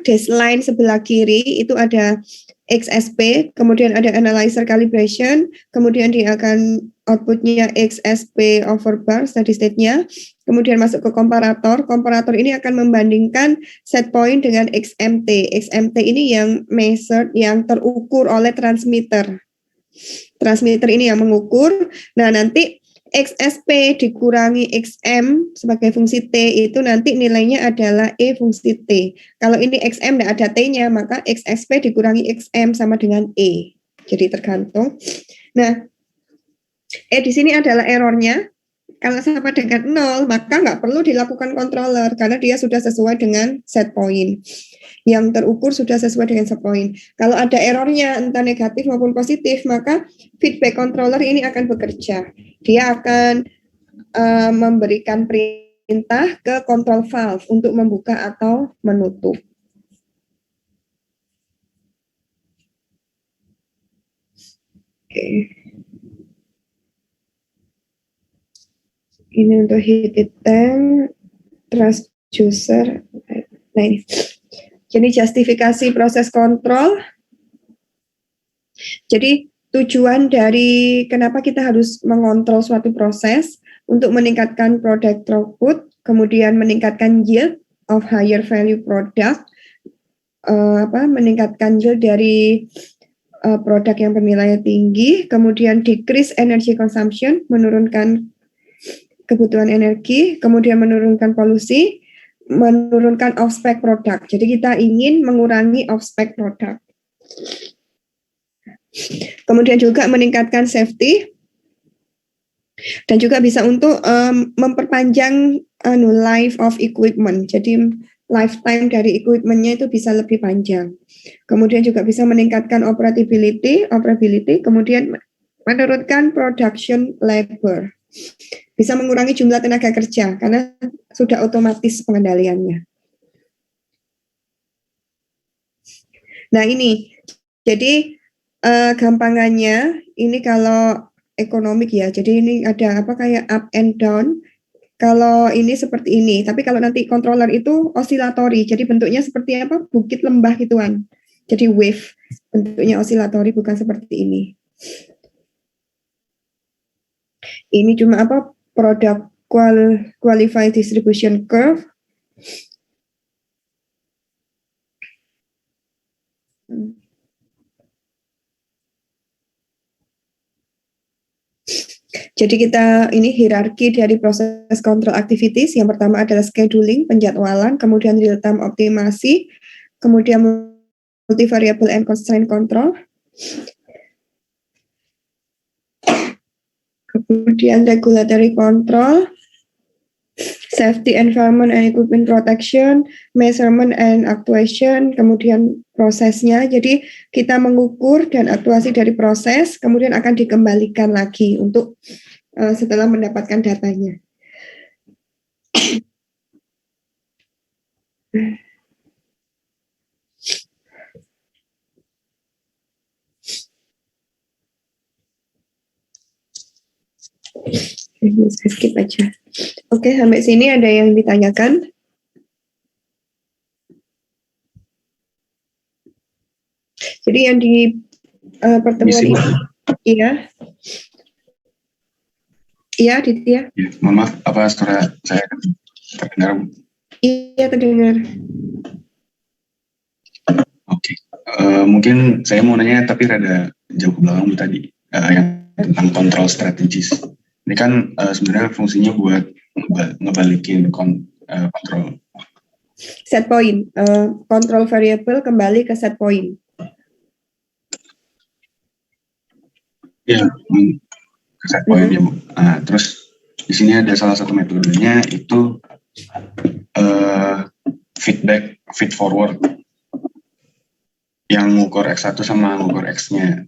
dash line sebelah kiri itu ada XSP, kemudian ada analyzer calibration, kemudian dia akan outputnya XSP overbar steady state-nya, kemudian masuk ke komparator. Komparator ini akan membandingkan set point dengan XMT. XMT ini yang measured, yang terukur oleh transmitter. Transmitter ini yang mengukur. Nah, nanti XSP dikurangi XM sebagai fungsi T itu nanti nilainya adalah E fungsi T. Kalau ini XM tidak ada T-nya, maka XSP dikurangi XM sama dengan E. Jadi tergantung. Nah, E di sini adalah errornya. Kalau sama dengan 0, maka nggak perlu dilakukan controller karena dia sudah sesuai dengan set point. Yang terukur sudah sesuai dengan set point. Kalau ada errornya entah negatif maupun positif, maka feedback controller ini akan bekerja. Dia akan memberikan perintah ke control valve untuk membuka atau menutup. Oke. Ini untuk heated tank, transducer. Nah ini. Jadi justifikasi proses kontrol. Jadi tujuan dari kenapa kita harus mengontrol suatu proses untuk meningkatkan product throughput, kemudian meningkatkan yield of higher value product, meningkatkan yield dari produk yang bernilai tinggi, kemudian decrease energy consumption, menurunkan kebutuhan energi, kemudian menurunkan polusi, menurunkan off-spec produk. Jadi kita ingin mengurangi off-spec produk. Kemudian juga meningkatkan safety, dan juga bisa untuk memperpanjang life of equipment. Jadi lifetime dari equipment-nya itu bisa lebih panjang. Kemudian juga bisa meningkatkan operability, kemudian menurunkan production labor. Bisa mengurangi jumlah tenaga kerja karena sudah otomatis pengendaliannya. Nah ini, jadi gampangannya ini kalau ekonomik ya, jadi ini ada kayak up and down. Kalau ini seperti ini, tapi kalau nanti controller itu osilatori, jadi bentuknya seperti bukit lembah gituan. Jadi wave, bentuknya osilatori bukan seperti ini. Ini cuma product qualified distribution curve. Jadi kita ini hierarki dari proses control activities. Yang pertama adalah scheduling, penjadwalan, kemudian real time optimasi, kemudian multivariable and constraint control, kemudian regulatory control, safety environment and equipment protection, measurement and actuation, kemudian prosesnya. Jadi kita mengukur dan aktuasi dari proses, kemudian akan dikembalikan lagi untuk setelah mendapatkan datanya. Ini saya skip aja. Oke, sampai sini ada yang ditanyakan? Jadi yang di pertemuan ini, iya. Iya, Ditya. Ya, mohon maaf, apa suara saya terdengar? Iya, terdengar. Oke. Mungkin saya mau nanya tapi rada jauh ke belakang tadi yang tentang control strategis. Ini kan sebenarnya fungsinya buat ngebalikin kontrol. Set point, control variable kembali ke set point. Ya, ke set point ya Bu. Nah, terus di sini ada salah satu metodenya itu feedback feed forward yang ngukur X1 sama ngukur X-nya.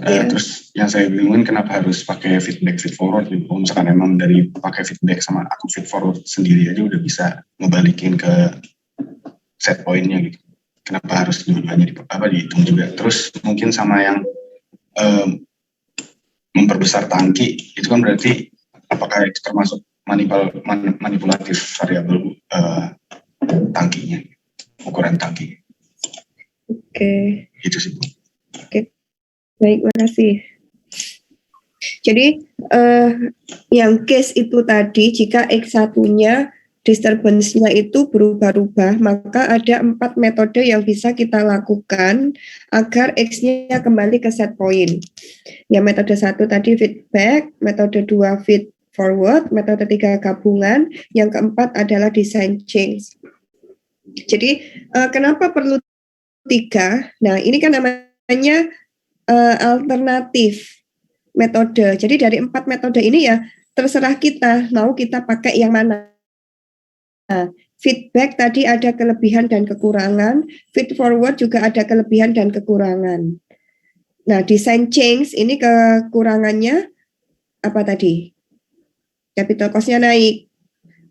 Terus yang saya bingungin kenapa harus pakai feedback feed forward gitu. Misalkan emang dari pakai feedback sama aku feed forward sendiri aja udah bisa ngebalikin ke set point-nya gitu. Kenapa harus dua-duanya dihitung juga. Terus mungkin sama yang memperbesar tangki itu kan berarti apakah itu termasuk manipulatif variabel tangkinya, ukuran tangki. Oke. Itu sih Bu. Oke. Baik, makasih. Jadi yang case itu tadi jika X1-nya disturbance-nya itu berubah-ubah, maka ada 4 metode yang bisa kita lakukan agar X-nya kembali ke set point. Ya, metode 1 tadi feedback, metode 2 feed forward, metode 3 gabungan, yang keempat adalah design change. Jadi kenapa perlu 3? Nah, ini kan namanya alternatif metode. Jadi dari 4 metode ini ya terserah kita mau kita pakai yang mana. Nah, feedback tadi ada kelebihan dan kekurangan, feed forward juga ada kelebihan dan kekurangan. Nah, design change ini kekurangannya apa tadi? Capital cost-nya naik.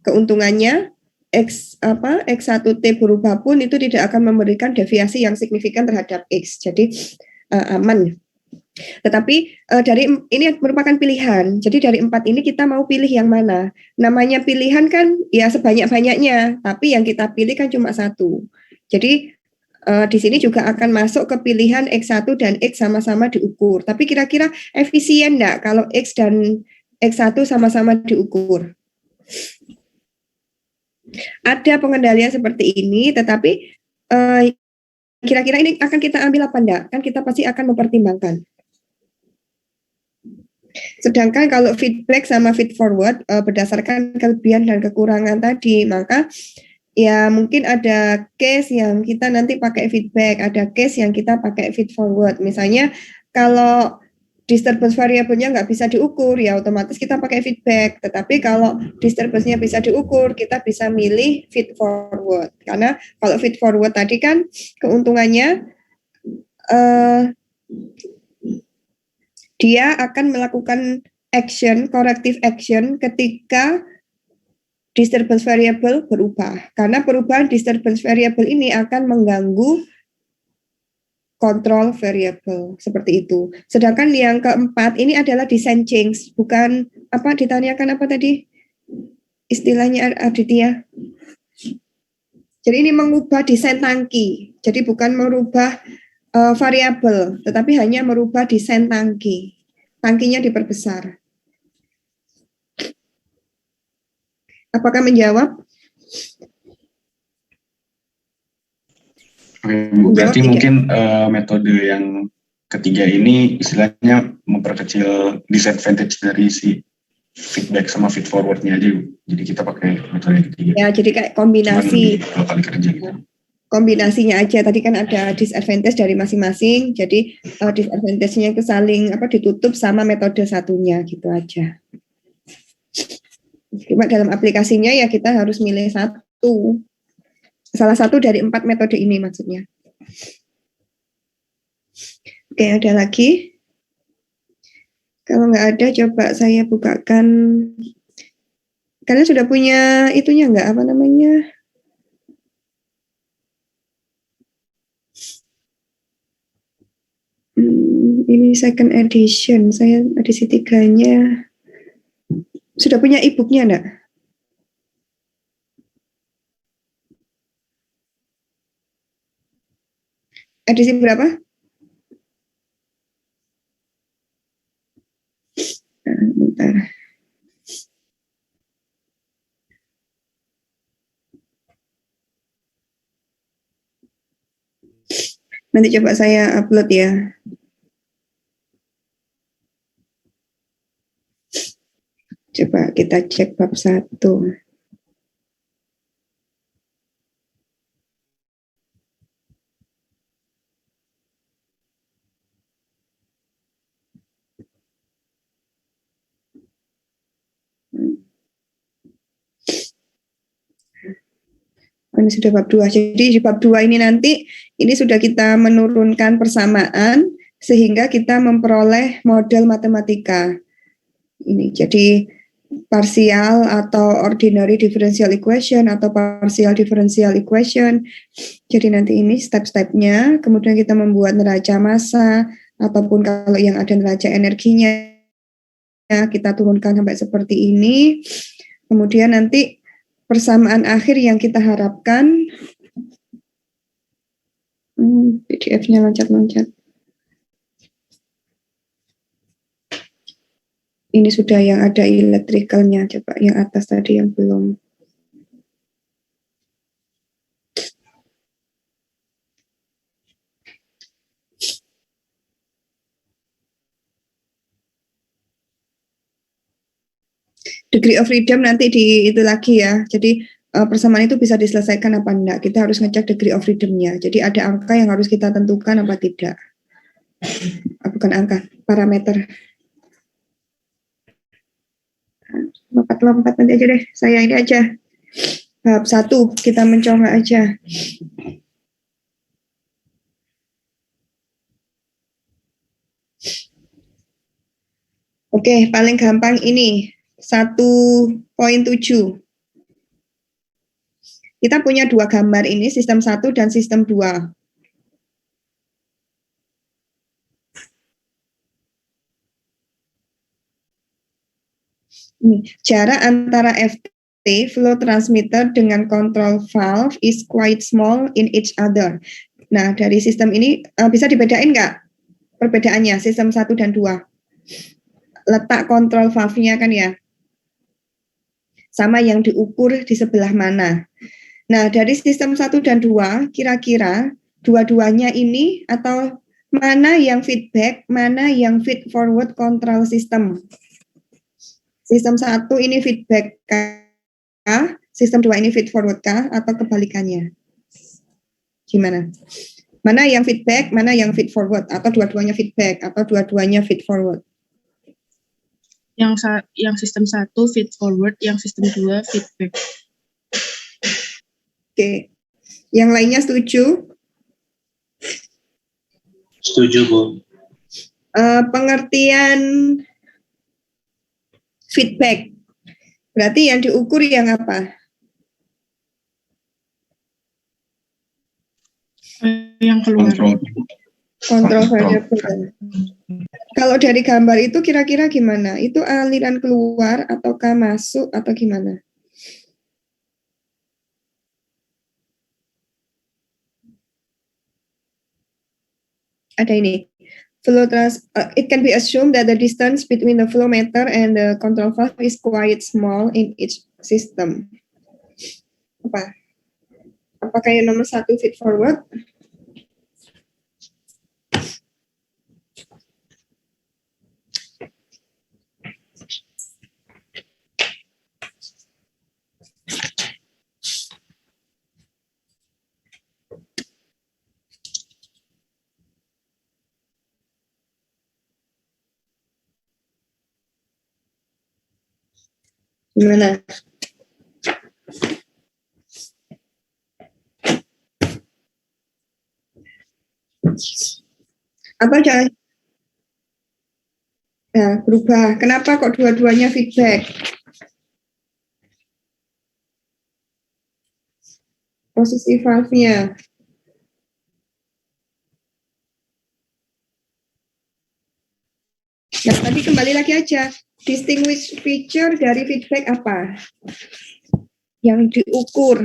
Keuntungannya X1T berubah pun itu tidak akan memberikan deviasi yang signifikan terhadap X. Jadi aman. Tetapi dari ini merupakan pilihan. Jadi dari 4 ini kita mau pilih yang mana. Namanya pilihan kan ya sebanyak-banyaknya, tapi yang kita pilih kan cuma 1. Jadi di sini juga akan masuk ke pilihan X1 dan X sama-sama diukur. Tapi kira-kira efisien enggak kalau X dan X1 sama-sama diukur? Ada pengendalian seperti ini, tetapi kira-kira ini akan kita ambil apa enggak? Kan kita pasti akan mempertimbangkan. Sedangkan kalau feedback sama feed forward berdasarkan kelebihan dan kekurangan tadi, maka ya mungkin ada case yang kita nanti pakai feedback, ada case yang kita pakai feed forward. Misalnya kalau disturbance variabelnya nggak bisa diukur, ya otomatis kita pakai feedback. Tetapi kalau disturbance-nya bisa diukur, kita bisa milih feed forward. Karena kalau feed forward tadi kan keuntungannya dia akan melakukan action, corrective action ketika disturbance variable berubah. Karena perubahan disturbance variable ini akan mengganggu control variable, seperti itu. Sedangkan yang keempat ini adalah design change, bukan apa ditanyakan apa tadi? Istilahnya Aditya. Jadi ini mengubah desain tangki. Jadi bukan merubah variabel, tetapi hanya merubah desain tangki. Tangkinya diperbesar. Apakah menjawab? Oke, Bu. Berarti Menjawab mungkin metode yang ketiga ini istilahnya memperkecil disadvantage dari si feedback sama feed forward-nya aja, Bu. Jadi kita pakai metode yang ketiga. ya, jadi kayak Cuman kombinasi. lebih dua kali kerja gitu. Kombinasinya aja, tadi kan ada disadvantage dari masing-masing, jadi disadvantage-nya itu saling ditutup sama metode satunya gitu aja. Cuma dalam aplikasinya ya kita harus milih salah satu dari 4 metode ini maksudnya. Oke, ada lagi? Kalau nggak ada, coba saya bukakan. Kalian sudah punya itunya nggak, apa namanya? Ini second edition, saya edisi 3-nya. Sudah punya e-booknya enggak? Edisi berapa? Bentar. Nanti coba saya upload ya. Coba kita cek bab 1. Ini sudah bab 2. Jadi di bab 2 ini nanti ini sudah kita menurunkan persamaan sehingga kita memperoleh model matematika. Ini jadi partial atau ordinary differential equation atau partial differential equation. Jadi nanti ini step-stepnya, kemudian kita membuat neraca massa ataupun kalau yang ada neraca energinya kita turunkan sampai seperti ini. Kemudian nanti persamaan akhir yang kita harapkan, PDF-nya loncat-loncat. Ini sudah yang ada electricalnya, coba yang atas tadi yang belum. Degree of freedom nanti di itu lagi ya. Jadi persamaan itu bisa diselesaikan apa enggak. Kita harus ngecek degree of freedom-nya. Jadi ada angka yang harus kita tentukan apa tidak. Bukan angka, parameter. Lompat-lompat nanti aja deh. Saya ini aja. Bab 1 kita mencoba aja. Oke, paling gampang ini. 1.7. Kita punya 2 gambar ini, sistem 1 dan sistem 2. Ini, jarak antara FT, flow transmitter, dengan control valve is quite small in each other. Nah, dari sistem ini bisa dibedain nggak perbedaannya, sistem 1 dan 2? Letak control valve-nya kan ya? Sama yang diukur di sebelah mana. Nah, dari sistem 1 dan 2, kira-kira dua-duanya ini atau mana yang feedback, mana yang feed forward control system? Sistem 1 ini feedback kah? Sistem 2 ini feed forward kah? Atau kebalikannya? Gimana? Mana yang feedback, mana yang feed forward? Atau dua-duanya feedback, atau dua-duanya feed forward? Yang sistem 1 feed forward, yang sistem 2 feedback. Oke. Yang lainnya setuju? Setuju, Bu. Pengertian feedback. Berarti yang diukur yang apa? Yang keluar. Control variable. Kalau dari gambar itu kira-kira gimana? Itu aliran keluar ataukah masuk atau gimana? Ada ini. It can be assumed that the distance between the flow meter and the control valve is quite small in each system. Apakah yang nomor 1 feed forward? Gimana? Apa jangan? Nah, berubah. Kenapa kok dua-duanya feedback? Posisi valve-nya. Nah, tadi kembali lagi aja. Distinguish feature dari feedback apa? Yang diukur.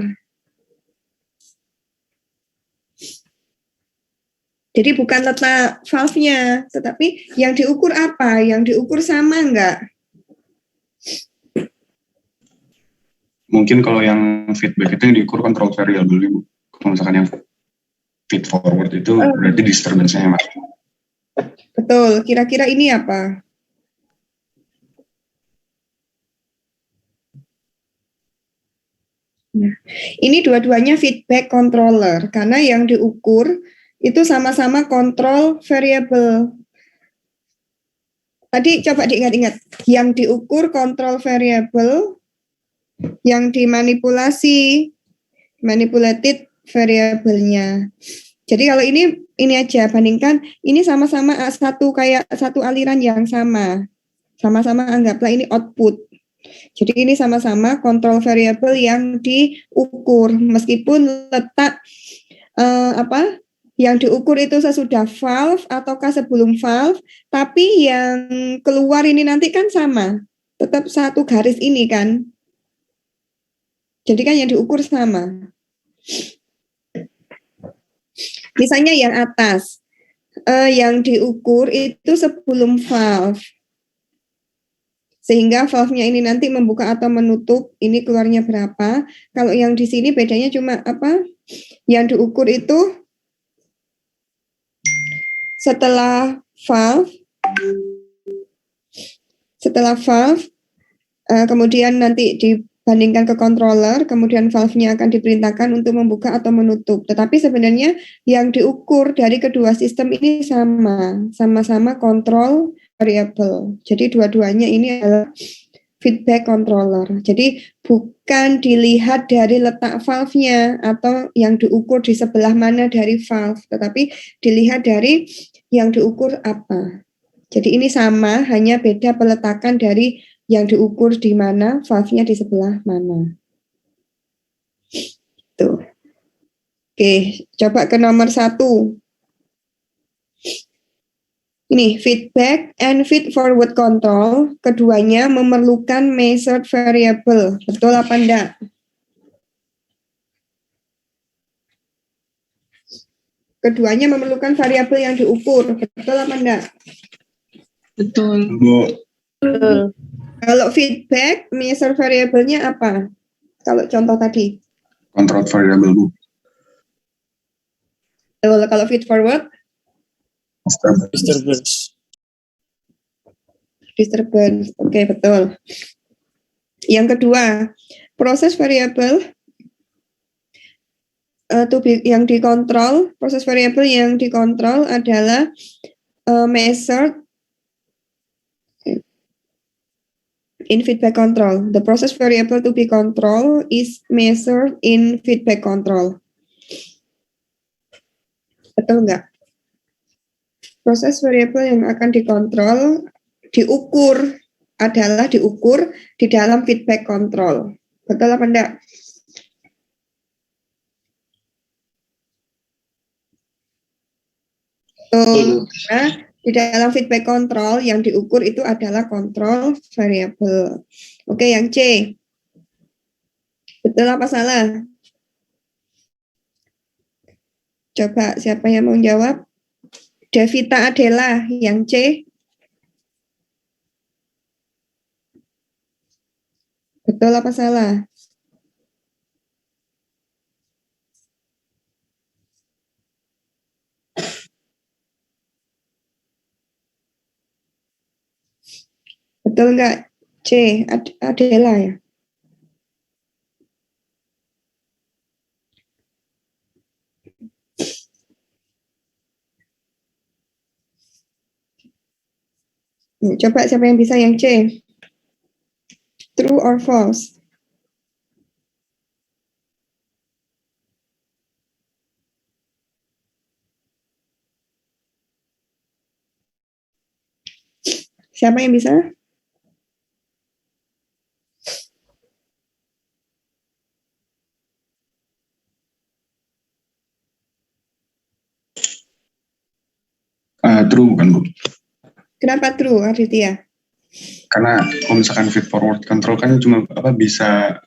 Jadi bukan letak valve-nya, tetapi yang diukur apa? Yang diukur sama enggak? Mungkin kalau yang feedback itu yang diukur control variable, Bu. Kalau misalkan yang feed forward itu berarti disturbance-nya, Mas. Betul, kira-kira ini apa? Nah, ini dua-duanya feedback controller, karena yang diukur itu sama-sama control variable. Tadi coba diingat-ingat, yang diukur control variable, yang dimanipulasi, manipulated variabelnya. Jadi kalau ini aja bandingkan, ini sama-sama satu aliran yang sama-sama anggaplah ini output. Jadi ini sama-sama kontrol variabel yang diukur meskipun letak yang diukur itu sesudah valve ataukah sebelum valve, tapi yang keluar ini nanti kan sama, tetap satu garis ini kan. Jadi kan yang diukur sama. Misalnya yang atas, yang diukur itu sebelum valve. Sehingga valve-nya ini nanti membuka atau menutup, ini keluarnya berapa. Kalau yang di sini bedanya cuma apa? Yang diukur itu setelah valve, kemudian nanti dibandingkan ke controller, kemudian valve-nya akan diperintahkan untuk membuka atau menutup. Tetapi sebenarnya yang diukur dari kedua sistem ini sama-sama kontrol variable. Jadi dua-duanya ini adalah feedback controller. Jadi bukan dilihat dari letak valve-nya atau yang diukur di sebelah mana dari valve, tetapi dilihat dari yang diukur apa. Jadi ini sama, hanya beda peletakan dari yang diukur di mana, valve-nya di sebelah mana. Tuh. Oke, coba ke nomor 1. Ini feedback and feed forward control, keduanya memerlukan measured variable. Betul apa enggak? Keduanya memerlukan variabel yang diukur. Betul apa enggak? Betul. Bu, Kalau feedback, measure variabelnya apa? Kalau contoh tadi. control variable, Bu. Betul. Kalau feed forward? Disturbance. Oke, betul. Yang kedua, proses variabel yang dikontrol, proses variabel yang dikontrol adalah measured in feedback control. The process variable to be controlled is measured in feedback control. Betul nggak? Proses variabel yang akan dikontrol, diukur di dalam feedback control. Betul apa enggak? Betul. Nah, di dalam feedback control yang diukur itu adalah control variable. Oke, yang C. Betul apa salah? Coba siapa yang mau jawab? Devita Adela, yang C. Betul apa salah? Betul enggak? C, Adela ya? Coba siapa yang bisa yang C? True or false? Siapa yang bisa? True bukan Bu? Kenapa true, Aditya? Karena kalau misalkan feed forward control kan cuma bisa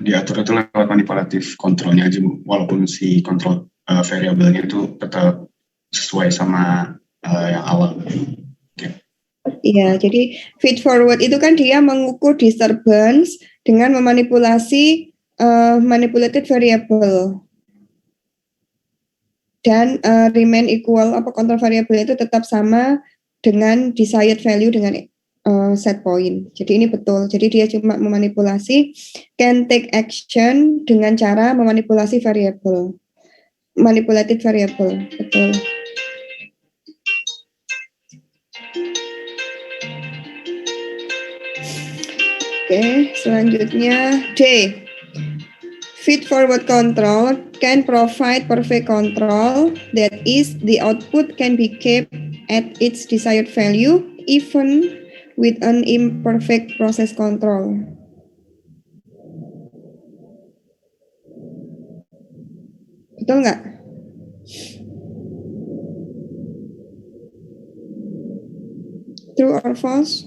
diatur itu lewat manipulatif kontrolnya aja Bu. Walaupun si kontrol variabelnya itu tetap sesuai sama yang awal. Iya, jadi feed forward itu kan dia mengukur disturbance dengan memanipulasi manipulated variable. Dan remain equal kontrol variabel itu tetap sama dengan desired value dengan set point. Jadi ini betul. Jadi dia cuma memanipulasi can take action dengan cara memanipulasi variabel. Manipulated variable. Betul. Oke, selanjutnya D. Feed forward control can provide perfect control, that is, the output can be kept at its desired value even with an imperfect process control. Betul nggak? True or false?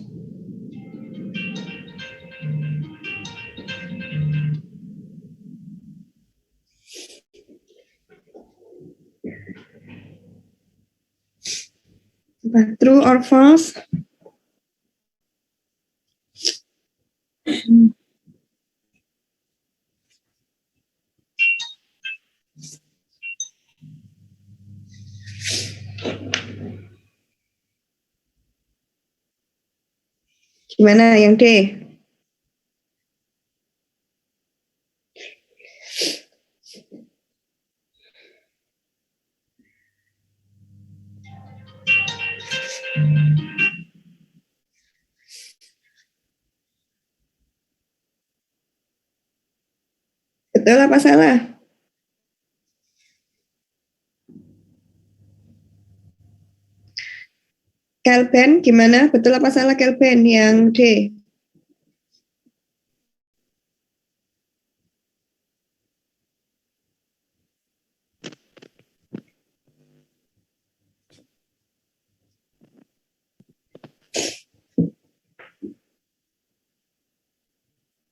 True or false? Gimana yang D? Betul apa salah? Kelben, gimana? Betul apa salah Kelben yang D?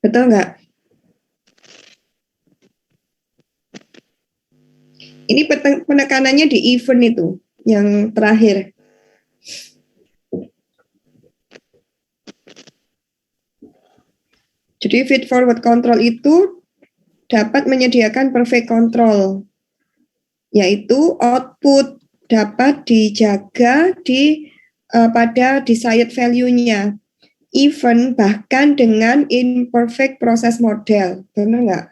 Betul nggak? Ini penekanannya di event itu, yang terakhir. Jadi feed forward control itu dapat menyediakan perfect control, yaitu output dapat dijaga pada desired value-nya, even bahkan dengan imperfect process model. Benar nggak?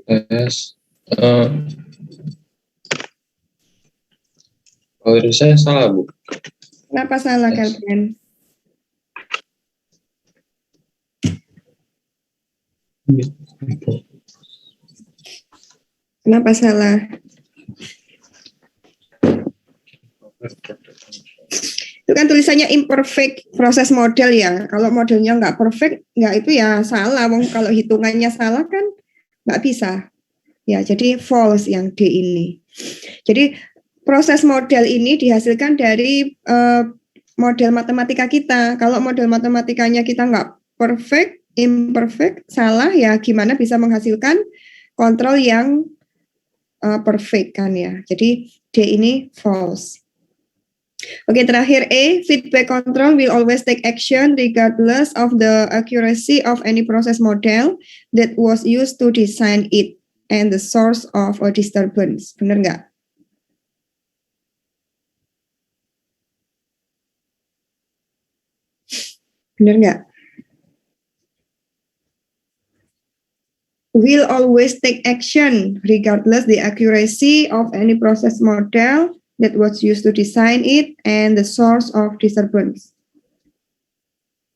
Yes. Kalau dari saya salah, Bu. Kenapa salah, Yes. Kelvin? Kenapa salah? Itu kan tulisannya imperfect proses model ya. Kalau modelnya nggak perfect, nggak itu ya salah. Kalau hitungannya salah kan nggak bisa. Ya, jadi false yang D ini. Jadi proses model ini dihasilkan dari model matematika kita. Kalau model matematikanya kita nggak perfect, imperfect, salah, ya gimana bisa menghasilkan kontrol yang perfect kan ya. Jadi D ini false. Oke, terakhir E, feedback control will always take action regardless of the accuracy of any process model that was used to design it and the source of a disturbance. Benar nggak? Benar nggak? Will always take action regardless the accuracy of any process model that was used to design it and the source of disturbance.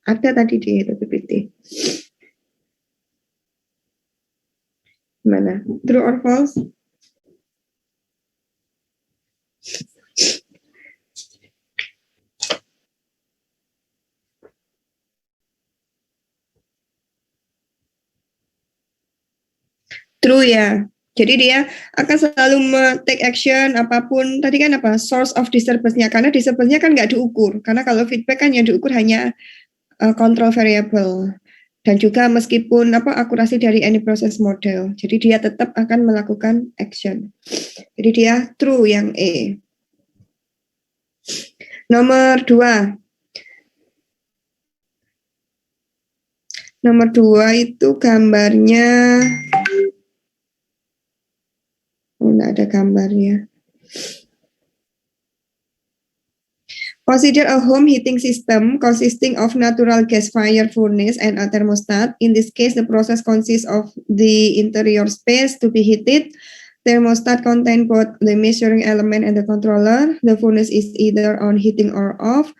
Ada tadi di PPT. Gimana? True or false? True ya. Jadi dia akan selalu take action apapun. Tadi kan apa? Source of disturbance-nya. Karena disturbance-nya kan nggak diukur. Karena kalau feedback kan yang diukur hanya control variable. Dan juga meskipun akurasi dari any process model. Jadi dia tetap akan melakukan action. Jadi dia true yang E. Nomor 2. Nomor 2 itu gambarnya. Nggak ada gambarnya. Consider a home heating system consisting of natural gas fire furnace and a thermostat. In this case, the process consists of the interior space to be heated. Thermostat contain both the measuring element and the controller. The furnace is either on heating or off.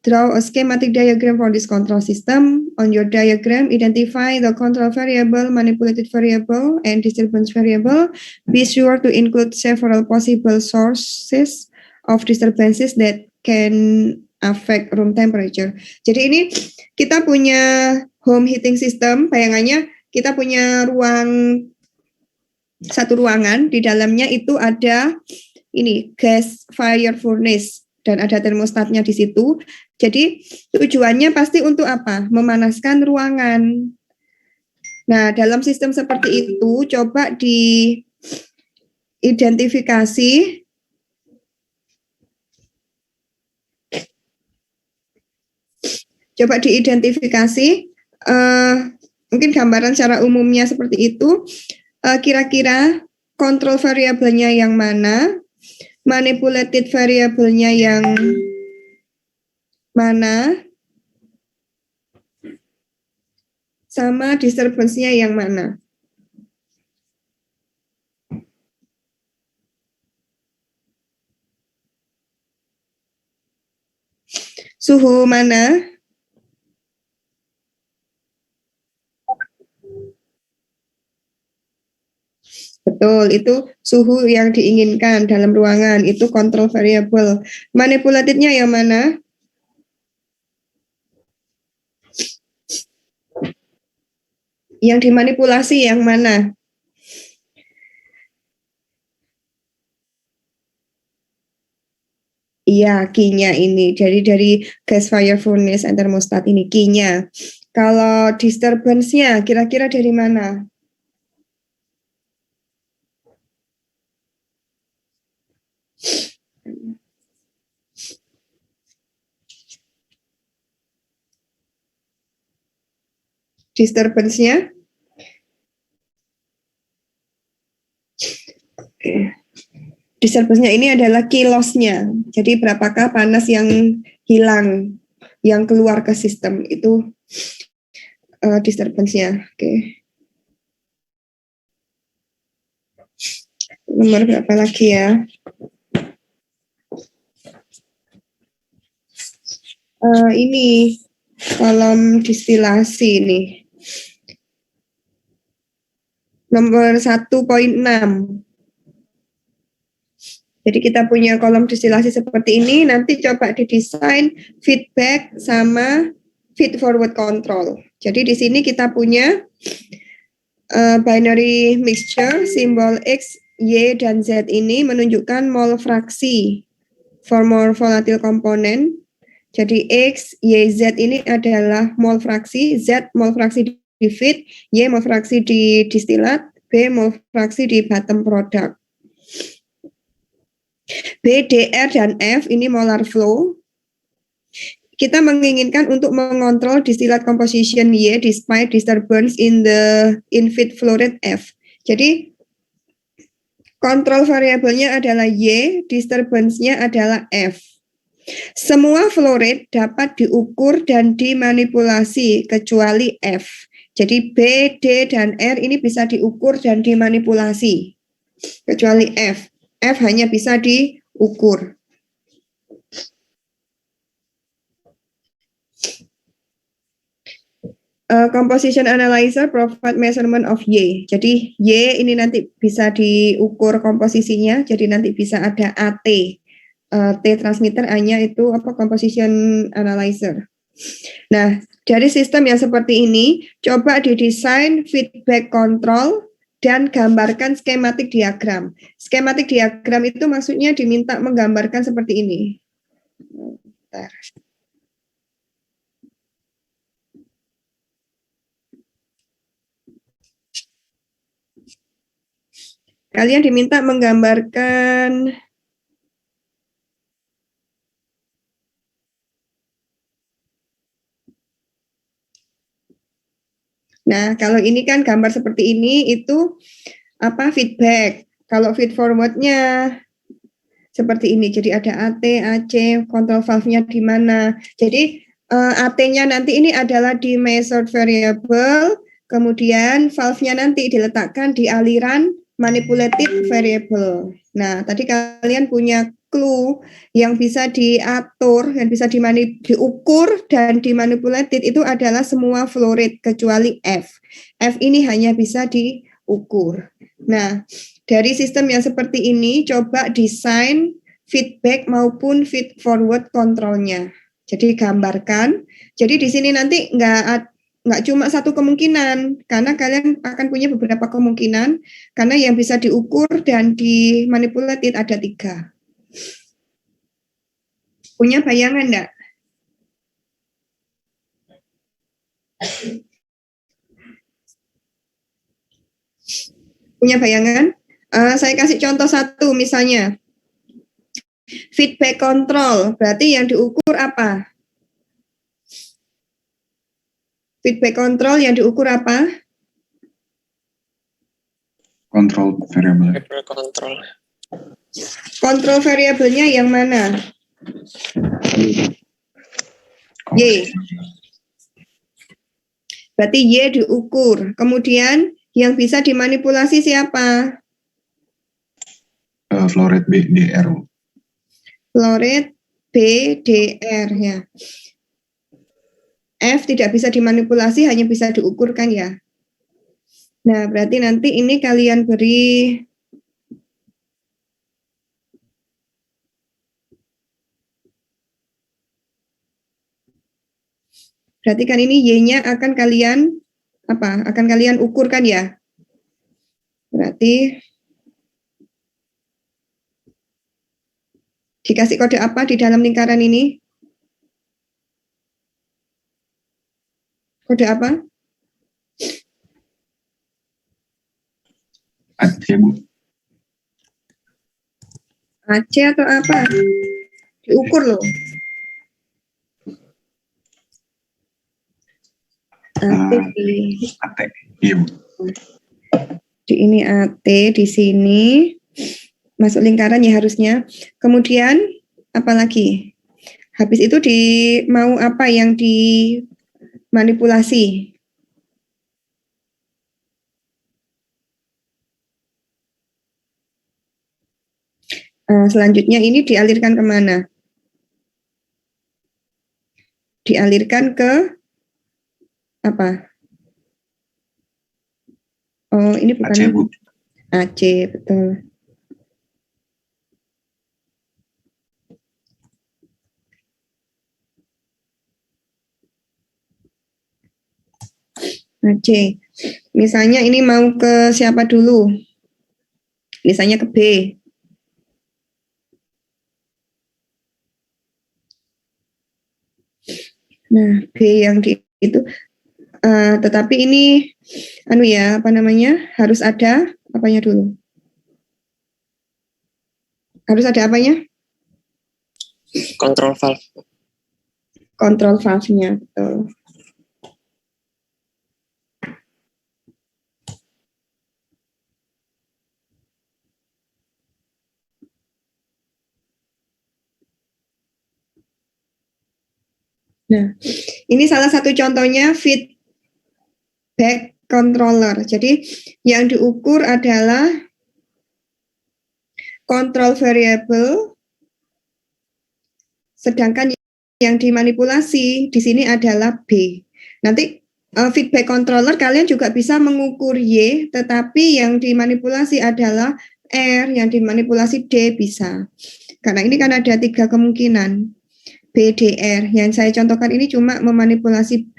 Draw a schematic diagram for this control system. On your diagram, identify the control variable, manipulated variable, and disturbance variable. Be sure to include several possible sources of disturbances that can affect room temperature. Jadi ini kita punya home heating system, bayangannya kita punya satu ruangan, di dalamnya itu ada ini gas fire furnace dan ada termostatnya di situ. Jadi tujuannya pasti untuk apa? Memanaskan ruangan. Nah, dalam sistem seperti itu coba diidentifikasi mungkin gambaran secara umumnya seperti itu. Kira-kira kontrol variabelnya yang mana, manipulated variabelnya yang mana, sama disturbance-nya yang mana. Suhu mana? Betul, itu suhu yang diinginkan dalam ruangan, itu control variable. Manipulatednya yang mana? Yang dimanipulasi yang mana? Iya, key-nya ini. Jadi dari gas fire furnace and thermostat ini key-nya. Kalau disturbance-nya kira-kira dari mana? Disturbance-nya? Disturbance-nya ini adalah key loss-nya. Jadi berapakah panas yang hilang, yang keluar ke sistem, itu disturbance-nya. Oke. Nomor berapa lagi ya? Ini kolom distilasi nih. Nomor 1.6. Jadi kita punya kolom distilasi seperti ini, nanti coba didesain feedback sama feed forward control. Jadi di sini kita punya binary mixture, simbol X, Y, dan Z ini menunjukkan mol fraksi for more volatile component. Jadi X, Y, Z ini adalah mol fraksi, Z mol fraksi di feed, Y mol fraksi di distilat, B mol fraksi di bottom product. B, D, R, dan F ini molar flow. Kita menginginkan untuk mengontrol distillate composition Y despite disturbance in feed flow rate F. Jadi kontrol variabelnya adalah Y, disturbance-nya adalah F. Semua flow rate dapat diukur dan dimanipulasi kecuali F. Jadi B, D, dan R ini bisa diukur dan dimanipulasi kecuali F. F hanya bisa diukur. composition analyzer provide measurement of Y. Jadi Y ini nanti bisa diukur komposisinya. Jadi nanti bisa ada AT. T transmitter, A-nya itu apa, composition analyzer. Nah, dari sistem yang seperti ini, coba didesain feedback control dan gambarkan skematik diagram. Skematik diagram itu maksudnya diminta menggambarkan seperti ini. Bentar. Kalian diminta menggambarkan Nah, kalau ini kan gambar seperti ini itu apa, feedback. Kalau feed forward-nya seperti ini. Jadi ada AT, AC, control valve-nya di mana. Jadi AT-nya nanti ini adalah di measured variable, kemudian valve-nya nanti diletakkan di aliran manipulated variable. Nah, tadi kalian punya clue yang bisa diatur, yang bisa diukur dan dimanipulated itu adalah semua flow rate kecuali F. F ini hanya bisa diukur. Nah, dari sistem yang seperti ini coba desain feedback maupun feed forward kontrolnya. Jadi gambarkan. Jadi di sini nanti nggak cuma satu kemungkinan, karena kalian akan punya beberapa kemungkinan, karena yang bisa diukur dan dimanipulated ada 3. Punya bayangan enggak? Punya bayangan? Saya kasih contoh satu misalnya. Feedback control, berarti yang diukur apa? Feedback control yang diukur apa? Control variable. Kontrol variabelnya yang mana? Y. Berarti Y diukur. Kemudian yang bisa dimanipulasi siapa? Flow rate BDR. Flow rate BDR ya. F tidak bisa dimanipulasi, hanya bisa diukurkan ya. Nah, berarti nanti ini kalian beri berarti kan ini Y-nya akan kalian apa? Akan kalian ukurkan ya. Berarti dikasih kode apa di dalam lingkaran ini? Kode apa? AC, Bu. AC atau apa? Diukur loh. AT di AT. Iya, Bu. Di ini AT di sini masuk lingkaran ya harusnya. Kemudian apa lagi? Habis itu mau apa yang dimanipulasi? Selanjutnya ini dialirkan kemana? Dialirkan ke apa? Oh, ini bukan AC, Bu. AC, betul. AC. Misalnya ini mau ke siapa dulu? Misalnya ke B. Nah, B yang itu tetapi ini apa namanya? Harus ada apanya dulu? Harus ada apanya? Control valve. Control valve-nya, betul. Nah, ini salah satu contohnya feedback controller. Jadi yang diukur adalah control variable, sedangkan yang dimanipulasi di sini adalah B. Nanti feedback controller kalian juga bisa mengukur Y, tetapi yang dimanipulasi adalah R, yang dimanipulasi D bisa. Karena ini kan ada 3 kemungkinan. B, D, R. Yang saya contohkan ini cuma memanipulasi B.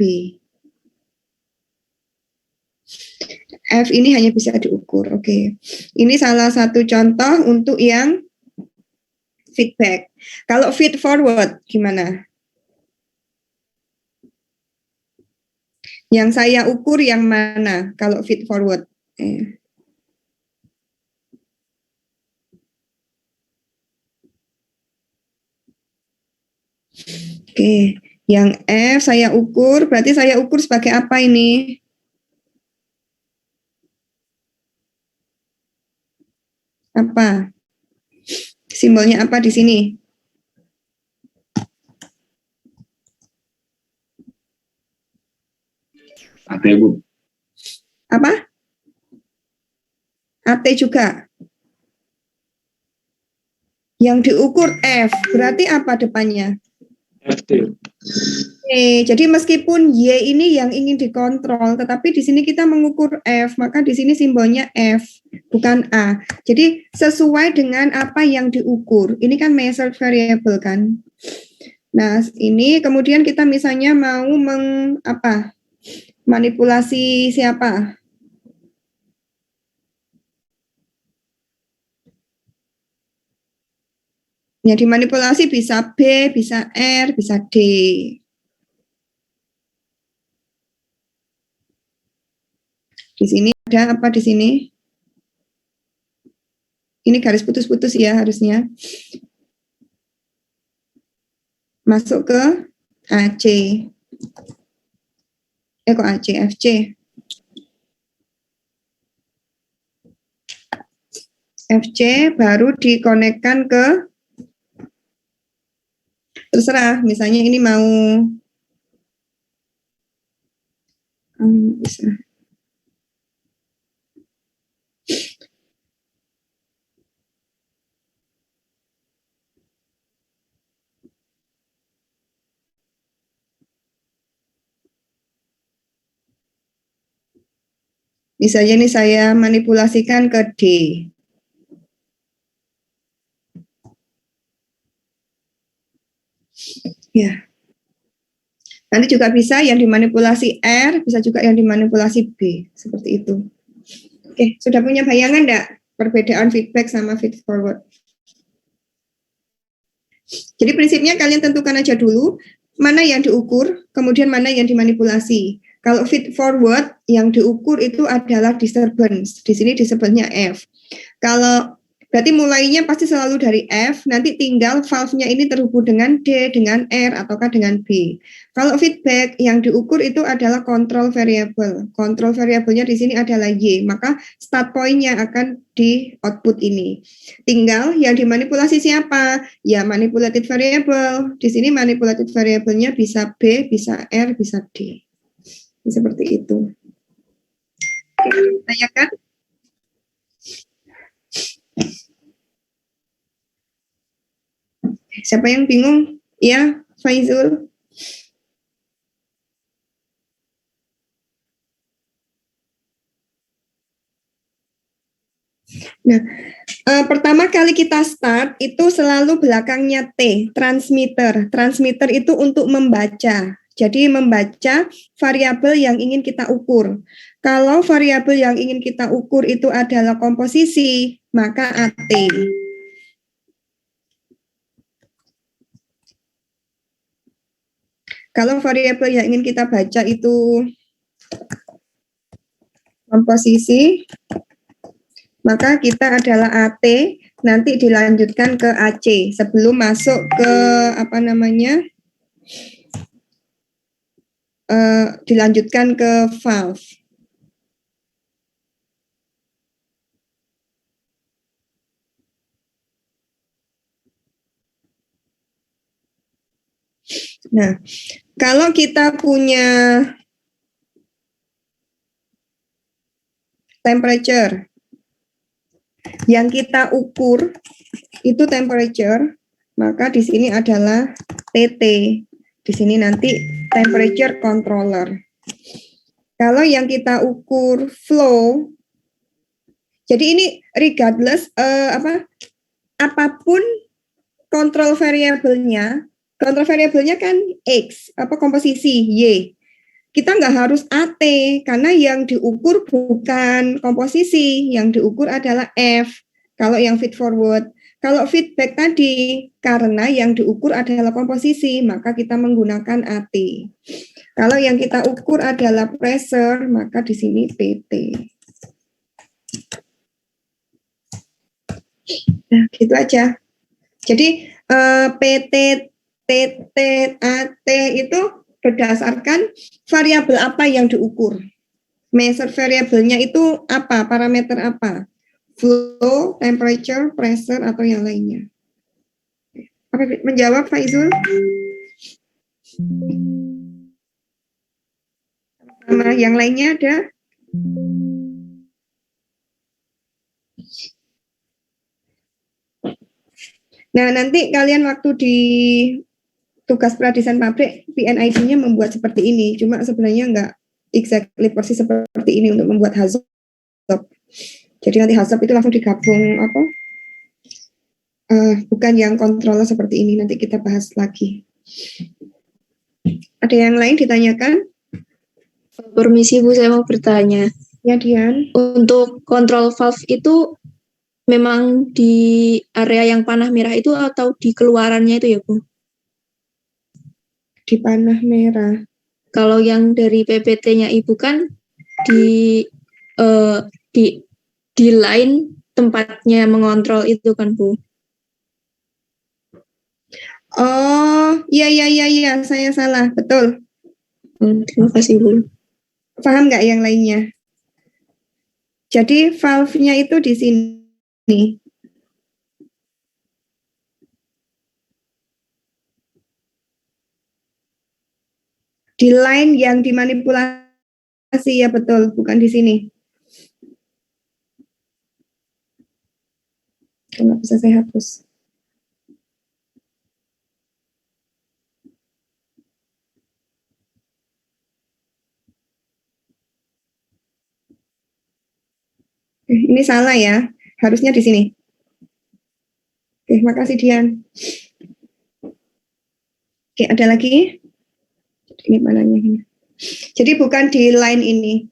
F ini hanya bisa diukur. Oke. Ini salah satu contoh untuk yang feedback. Kalau feed forward gimana? Yang saya ukur yang mana kalau feed forward? Oke, yang F saya ukur, berarti saya ukur sebagai apa ini? Apa? Simbolnya apa di sini? AT, Bu. Apa? AT juga. Yang diukur F, berarti apa depannya? FT. Jadi meskipun Y ini yang ingin dikontrol, tetapi di sini kita mengukur F, maka di sini simbolnya F, bukan A. Jadi sesuai dengan apa yang diukur. Ini kan measured variable kan. Nah, ini kemudian kita misalnya mau manipulasi siapa? Yang dimanipulasi bisa B, bisa R, bisa D. Di sini ada apa di sini? Ini garis putus-putus ya harusnya. Masuk ke AC. Kok AC? FC. FC baru dikonekkan ke, terserah, misalnya ini mau, bisa. Misalnya ini saya manipulasikan ke D. Ya. Nanti juga bisa yang dimanipulasi R, bisa juga yang dimanipulasi B. Seperti itu. Oke, sudah punya bayangan enggak perbedaan feedback sama feed forward? Jadi prinsipnya kalian tentukan aja dulu mana yang diukur, kemudian mana yang dimanipulasi. Kalau feed forward yang diukur itu adalah disturbance. Di sini disebutnya F. Kalau berarti mulainya pasti selalu dari F, nanti tinggal valve-nya ini terhubung dengan D, dengan R, ataukah dengan B. Kalau feedback yang diukur itu adalah control variable. Control variabelnya di sini adalah Y, maka start point-nya akan di output ini. Tinggal yang dimanipulasi siapa? Ya manipulated variable. Di sini manipulated variable-nya bisa B, bisa R, bisa D. Seperti itu. Tanyakan? Siapa yang bingung? Ya, Faizul. Nah, pertama kali kita start itu selalu belakangnya T, transmitter. Transmitter itu untuk membaca. Jadi membaca variabel yang ingin kita ukur. Kalau variabel yang ingin kita ukur itu adalah komposisi, maka AT. Kalau variabel yang ingin kita baca itu komposisi, maka kita adalah AT, nanti dilanjutkan ke AC sebelum masuk ke dilanjutkan ke valve. Nah, kalau kita punya temperature yang kita ukur itu temperature, maka di sini adalah TT. Di sini nanti temperature controller. Kalau yang kita ukur flow, jadi ini regardless apapun kontrol variabelnya kan X, komposisi Y. Kita nggak harus AT, karena yang diukur bukan komposisi, yang diukur adalah F, kalau yang feed forward. Kalau feedback tadi, karena yang diukur adalah komposisi, maka kita menggunakan AT. Kalau yang kita ukur adalah pressure, maka di sini PT. Nah, gitu aja. Jadi PT, TT, AT itu berdasarkan variabel apa yang diukur. Measure variabelnya itu apa, parameter apa? Flow, temperature, pressure, atau yang lainnya. Apa menjawab, Pak Izul? Sama yang lainnya ada? Nah, nanti kalian waktu di tugas pradesain pabrik, PNID-nya membuat seperti ini. Cuma sebenarnya enggak exactly persis seperti ini untuk membuat HAZOP. Jadi nanti HAZOP itu langsung digabung bukan yang controller seperti ini. Nanti kita bahas lagi. Ada yang lain ditanyakan? Permisi Bu, saya mau bertanya. Ya, Dian. Untuk control valve itu memang di area yang panah merah itu atau di keluarannya itu ya Bu? Di panah merah. Kalau yang dari PPT-nya Ibu kan di line tempatnya mengontrol itu kan Bu? Oh, iya, saya salah, betul. Terima kasih Bu. Paham nggak yang lainnya? Jadi valve-nya itu di sini. Di line yang dimanipulasi, ya betul, bukan di sini. Kalau bisa saya hapus. Ini salah ya, harusnya di sini. Oke, makasih Dian. Oke, ada lagi? Ini mananya ini. Jadi bukan di line ini.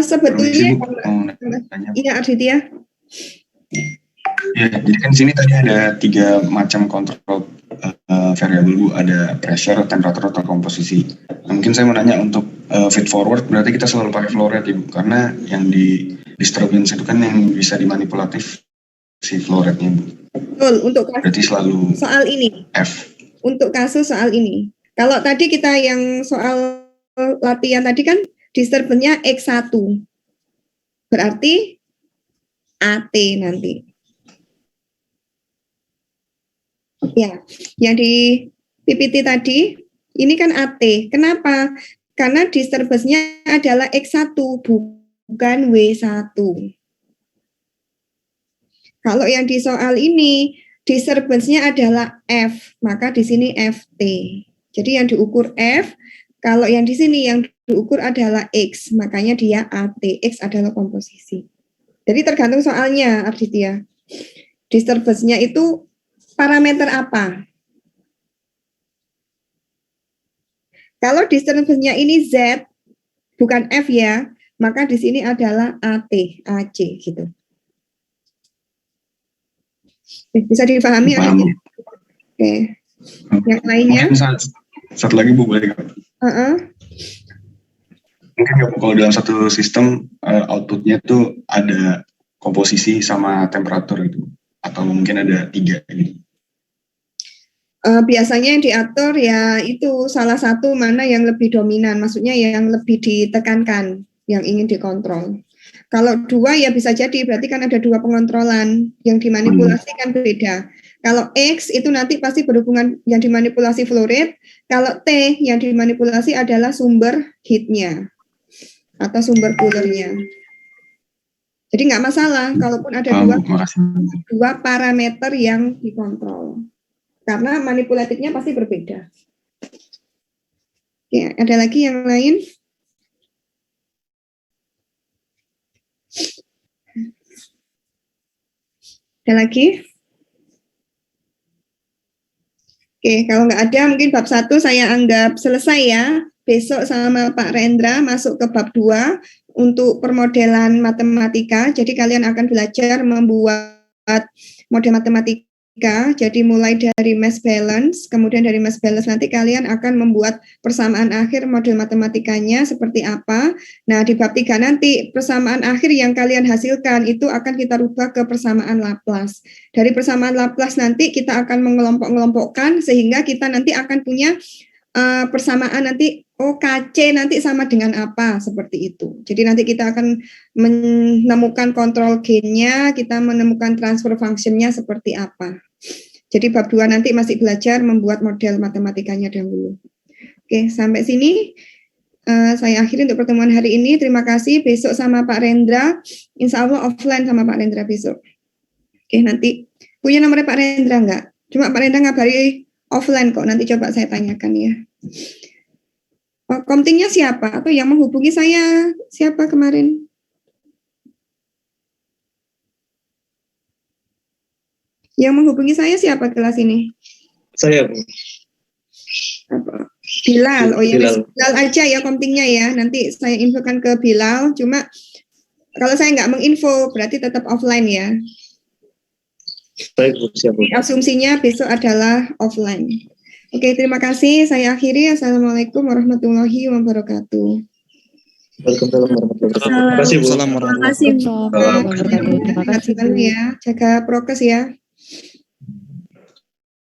Sebetulnya, iya Aditya. Ya, jadi kan sini tadi ada 3 macam kontrol variabel Bu, ada pressure, temperature, atau komposisi. Nah, mungkin saya mau nanya untuk feed forward, berarti kita selalu pakai flow rate Ibu, karena yang di disturbance itu kan yang bisa dimanipulatif si flow rate-nya Bu. Betul, untuk berarti selalu soal ini. F. Untuk kasus soal ini. Kalau tadi kita yang soal latihan tadi kan disturbance-nya X1. Berarti AT nanti. Ya, yang di PPT tadi, ini kan AT. Kenapa? Karena disturbance-nya adalah X1, bukan W1. Kalau yang di soal ini, disturbance-nya adalah F, maka di sini FT. Jadi yang diukur F, kalau yang di sini yang diukur adalah X, makanya dia AT. X adalah komposisi. Jadi tergantung soalnya, Arditya. Disturbance-nya itu parameter apa? Kalau disturbance-nya ini Z, bukan F ya, maka di sini adalah AT, AC gitu. Bisa dipahami? Oke. Yang lainnya? Satu lagi Bu, boleh nggak? Mungkin nggak Bu, kalau dalam satu sistem outputnya itu ada komposisi sama temperatur gitu, atau mungkin ada 3 gitu. Biasanya yang diatur ya itu salah satu mana yang lebih dominan, maksudnya yang lebih ditekankan, yang ingin dikontrol. Kalau 2 ya bisa jadi, berarti kan ada 2 pengontrolan, yang dimanipulasi kan beda. Kalau X itu nanti pasti berhubungan yang dimanipulasi flow rate, kalau T yang dimanipulasi adalah sumber heat-nya atau sumber cooler-nya. Jadi nggak masalah, kalaupun ada 2 parameter yang dikontrol. Karena manipulatifnya pasti berbeda. Ya, ada lagi yang lain? Ada lagi? Oke, kalau nggak ada mungkin bab 1 saya anggap selesai ya. Besok sama Pak Rendra masuk ke bab 2 untuk permodelan matematika. Jadi kalian akan belajar membuat model matematika. Jadi mulai dari mass balance, kemudian dari mass balance nanti kalian akan membuat persamaan akhir model matematikanya seperti apa. Nah, di bab 3 nanti persamaan akhir yang kalian hasilkan itu akan kita rubah ke persamaan Laplace. Dari persamaan Laplace nanti kita akan mengelompok-ngelompokkan sehingga kita nanti akan punya persamaan nanti KC nanti sama dengan apa, seperti itu. Jadi nanti kita akan menemukan kontrol gain-nya, kita menemukan transfer function-nya seperti apa. Jadi bab 2 nanti masih belajar membuat model matematikanya dahulu. Oke, sampai sini saya akhiri untuk pertemuan hari ini. Terima kasih. Besok sama Pak Rendra, insya Allah offline sama Pak Rendra besok. Oke, nanti punya nomornya Pak Rendra enggak? Cuma Pak Rendra ngabari offline kok, nanti coba saya tanyakan ya. Komtingnya siapa? Atau yang menghubungi saya siapa kemarin? Yang menghubungi saya siapa kelas ini? Saya, Bu. Apa? Bilal. Oh ya, Bilal. Bilal aja ya komtingnya ya. Nanti saya infokan ke Bilal. Cuma kalau saya nggak menginfo berarti tetap offline ya. Baik, Bu. Siap, Bu. Asumsinya besok adalah offline. Oke, terima kasih. Saya akhiri. Assalamualaikum warahmatullahi wabarakatuh. Waalaikumsalam warahmatullahi wabarakatuh. Terima kasih, Bu. Terima kasih. Terima kasih ya. Jaga prokes ya.